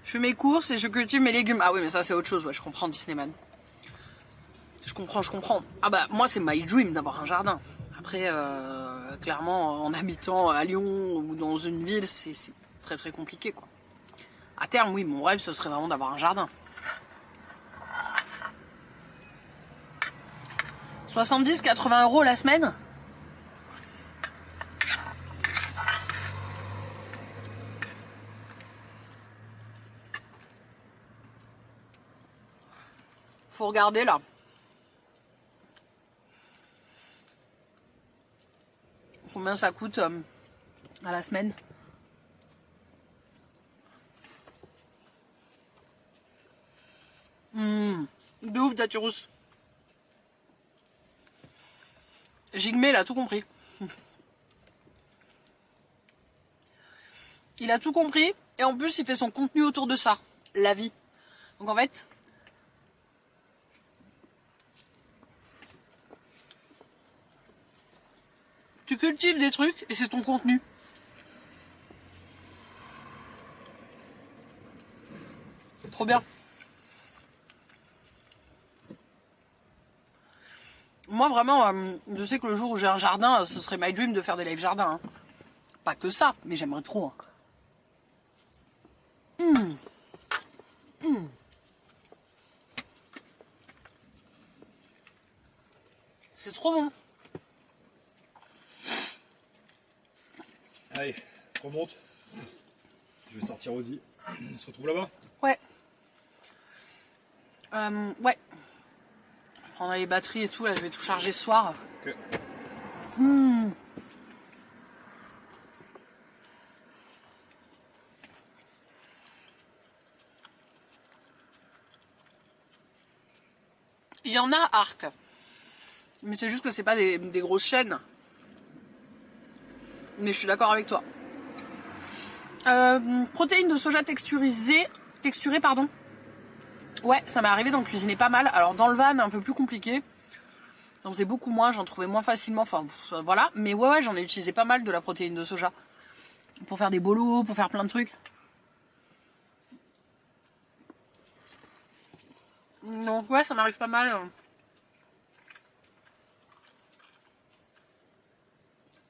Je fais mes courses et je cultive mes légumes. Ah oui, mais ça c'est autre chose, ouais, je comprends Disneyman. Je comprends. Ah bah moi c'est my dream d'avoir un jardin. Après, clairement, en habitant à Lyon ou dans une ville, c'est très très compliqué quoi. À terme, oui, mon rêve ce serait vraiment d'avoir un jardin. 70-80 € la semaine. Faut regarder là. Combien ça coûte à la semaine? De ouf, Daturus. Jigmé, il a tout compris. Il a tout compris et en plus il fait son contenu autour de ça, la vie. Donc en fait, tu cultives des trucs et c'est ton contenu. Trop bien. Moi vraiment, je sais que le jour où j'ai un jardin, ce serait my dream de faire des live jardins. Hein. Pas que ça, mais j'aimerais trop. Hein. C'est trop bon. Allez, remonte. Je vais sortir Rosie. On se retrouve là-bas? Ouais. Ouais. Je prendrai les batteries et tout, là je vais tout charger ce soir. Ok. Il y en a Arc. Mais c'est juste que c'est pas des grosses chaînes. Mais je suis d'accord avec toi. Protéines de soja texturées, pardon. Ouais, ça m'est arrivé d'en cuisiner pas mal. Alors dans le van, un peu plus compliqué. J'en faisais beaucoup moins, j'en trouvais moins facilement. Enfin, voilà. Mais ouais, j'en ai utilisé pas mal de la protéine de soja. Pour faire des bolos, pour faire plein de trucs. Donc ouais, ça m'arrive pas mal.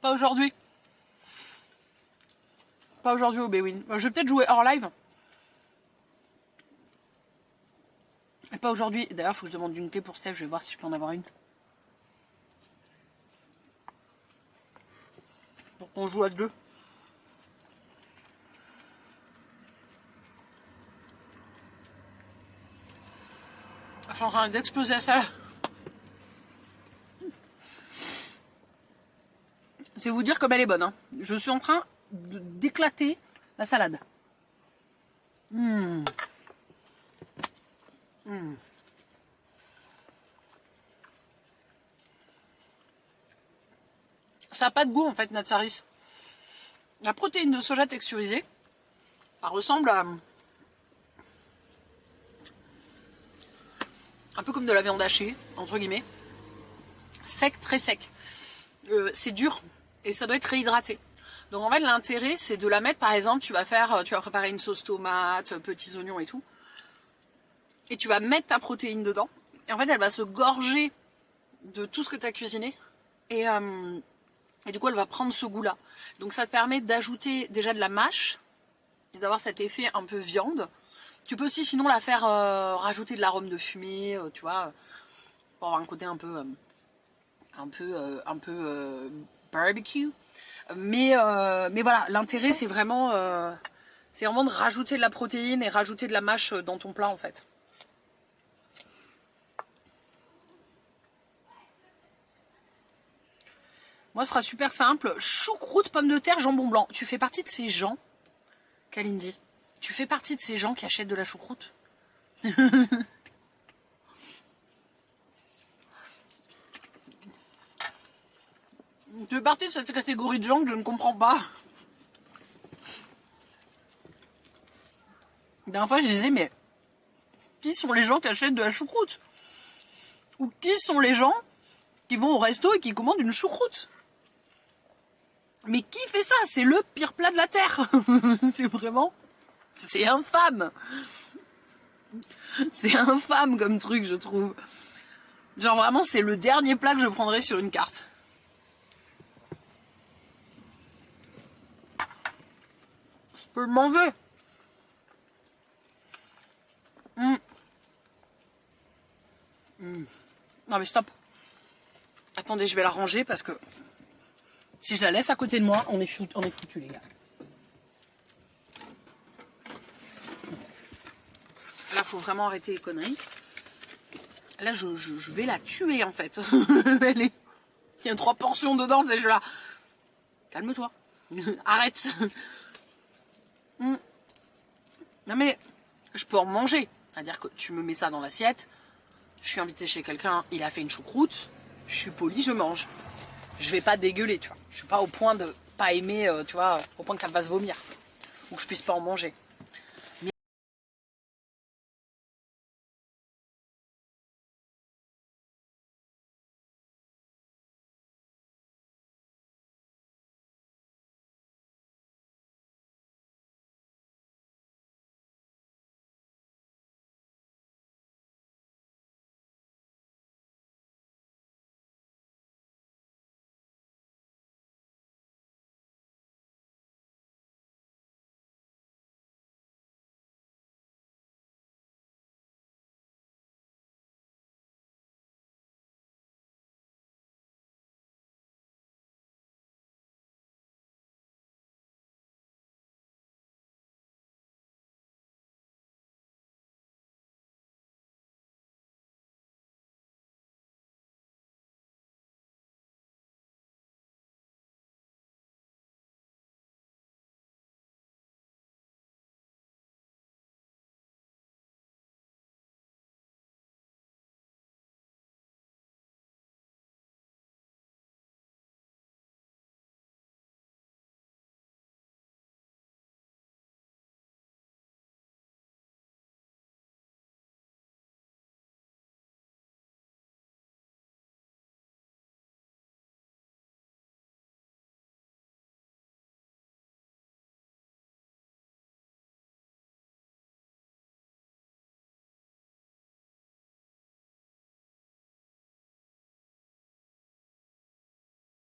Pas aujourd'hui. Pas aujourd'hui au Béwin. Je vais peut-être jouer hors live. Et pas aujourd'hui. D'ailleurs, il faut que je demande une clé pour Steph. Je vais voir si je peux en avoir une. Pour qu'on joue à deux. Je suis en train d'exploser la salle. C'est vous dire comme elle est bonne. Hein. Je suis en train d'éclater la salade. Ça n'a pas de goût en fait, Natsaris. La protéine de soja texturisée, ça ressemble à un peu comme de la viande hachée, entre guillemets. Sec, très sec. C'est dur et ça doit être réhydraté. Donc en fait l'intérêt c'est de la mettre, par exemple tu vas préparer une sauce tomate, petits oignons et tout. Et tu vas mettre ta protéine dedans. Et en fait elle va se gorger de tout ce que tu as cuisiné. Et du coup elle va prendre ce goût là. Donc ça te permet d'ajouter déjà de la mâche. Et d'avoir cet effet un peu viande. Tu peux aussi sinon la faire rajouter de l'arôme de fumée, tu vois. Pour avoir un côté un peu barbecue. Mais voilà, l'intérêt c'est vraiment de rajouter de la protéine et rajouter de la mâche dans ton plat en fait. Moi ce sera super simple, choucroute, pommes de terre, jambon blanc. Tu fais partie de ces gens, Kalindi, tu fais partie de ces gens qui achètent de la choucroute? Tu fais partie de cette catégorie de gens que je ne comprends pas. La dernière fois, je disais, mais qui sont les gens qui achètent de la choucroute? Ou qui sont les gens qui vont au resto et qui commandent une choucroute? Mais qui fait ça? C'est le pire plat de la terre. C'est infâme. C'est infâme comme truc, je trouve. Genre vraiment, c'est le dernier plat que je prendrais sur une carte. Je peux le manger. Non mais stop. Attendez, je vais la ranger parce que si je la laisse à côté de moi, on est foutu les gars. Là, faut vraiment arrêter les conneries. Là, je vais la tuer en fait. Il y a 3 portions dedans, c'est je là. Calme-toi. Arrête. Non mais je peux en manger. C'est-à-dire que tu me mets ça dans l'assiette. Je suis invitée chez quelqu'un, il a fait une choucroute. Je suis polie, je mange. Je vais pas dégueuler, tu vois. Je suis pas au point de pas aimer, tu vois, au point que ça me fasse vomir. Ou que je puisse pas en manger.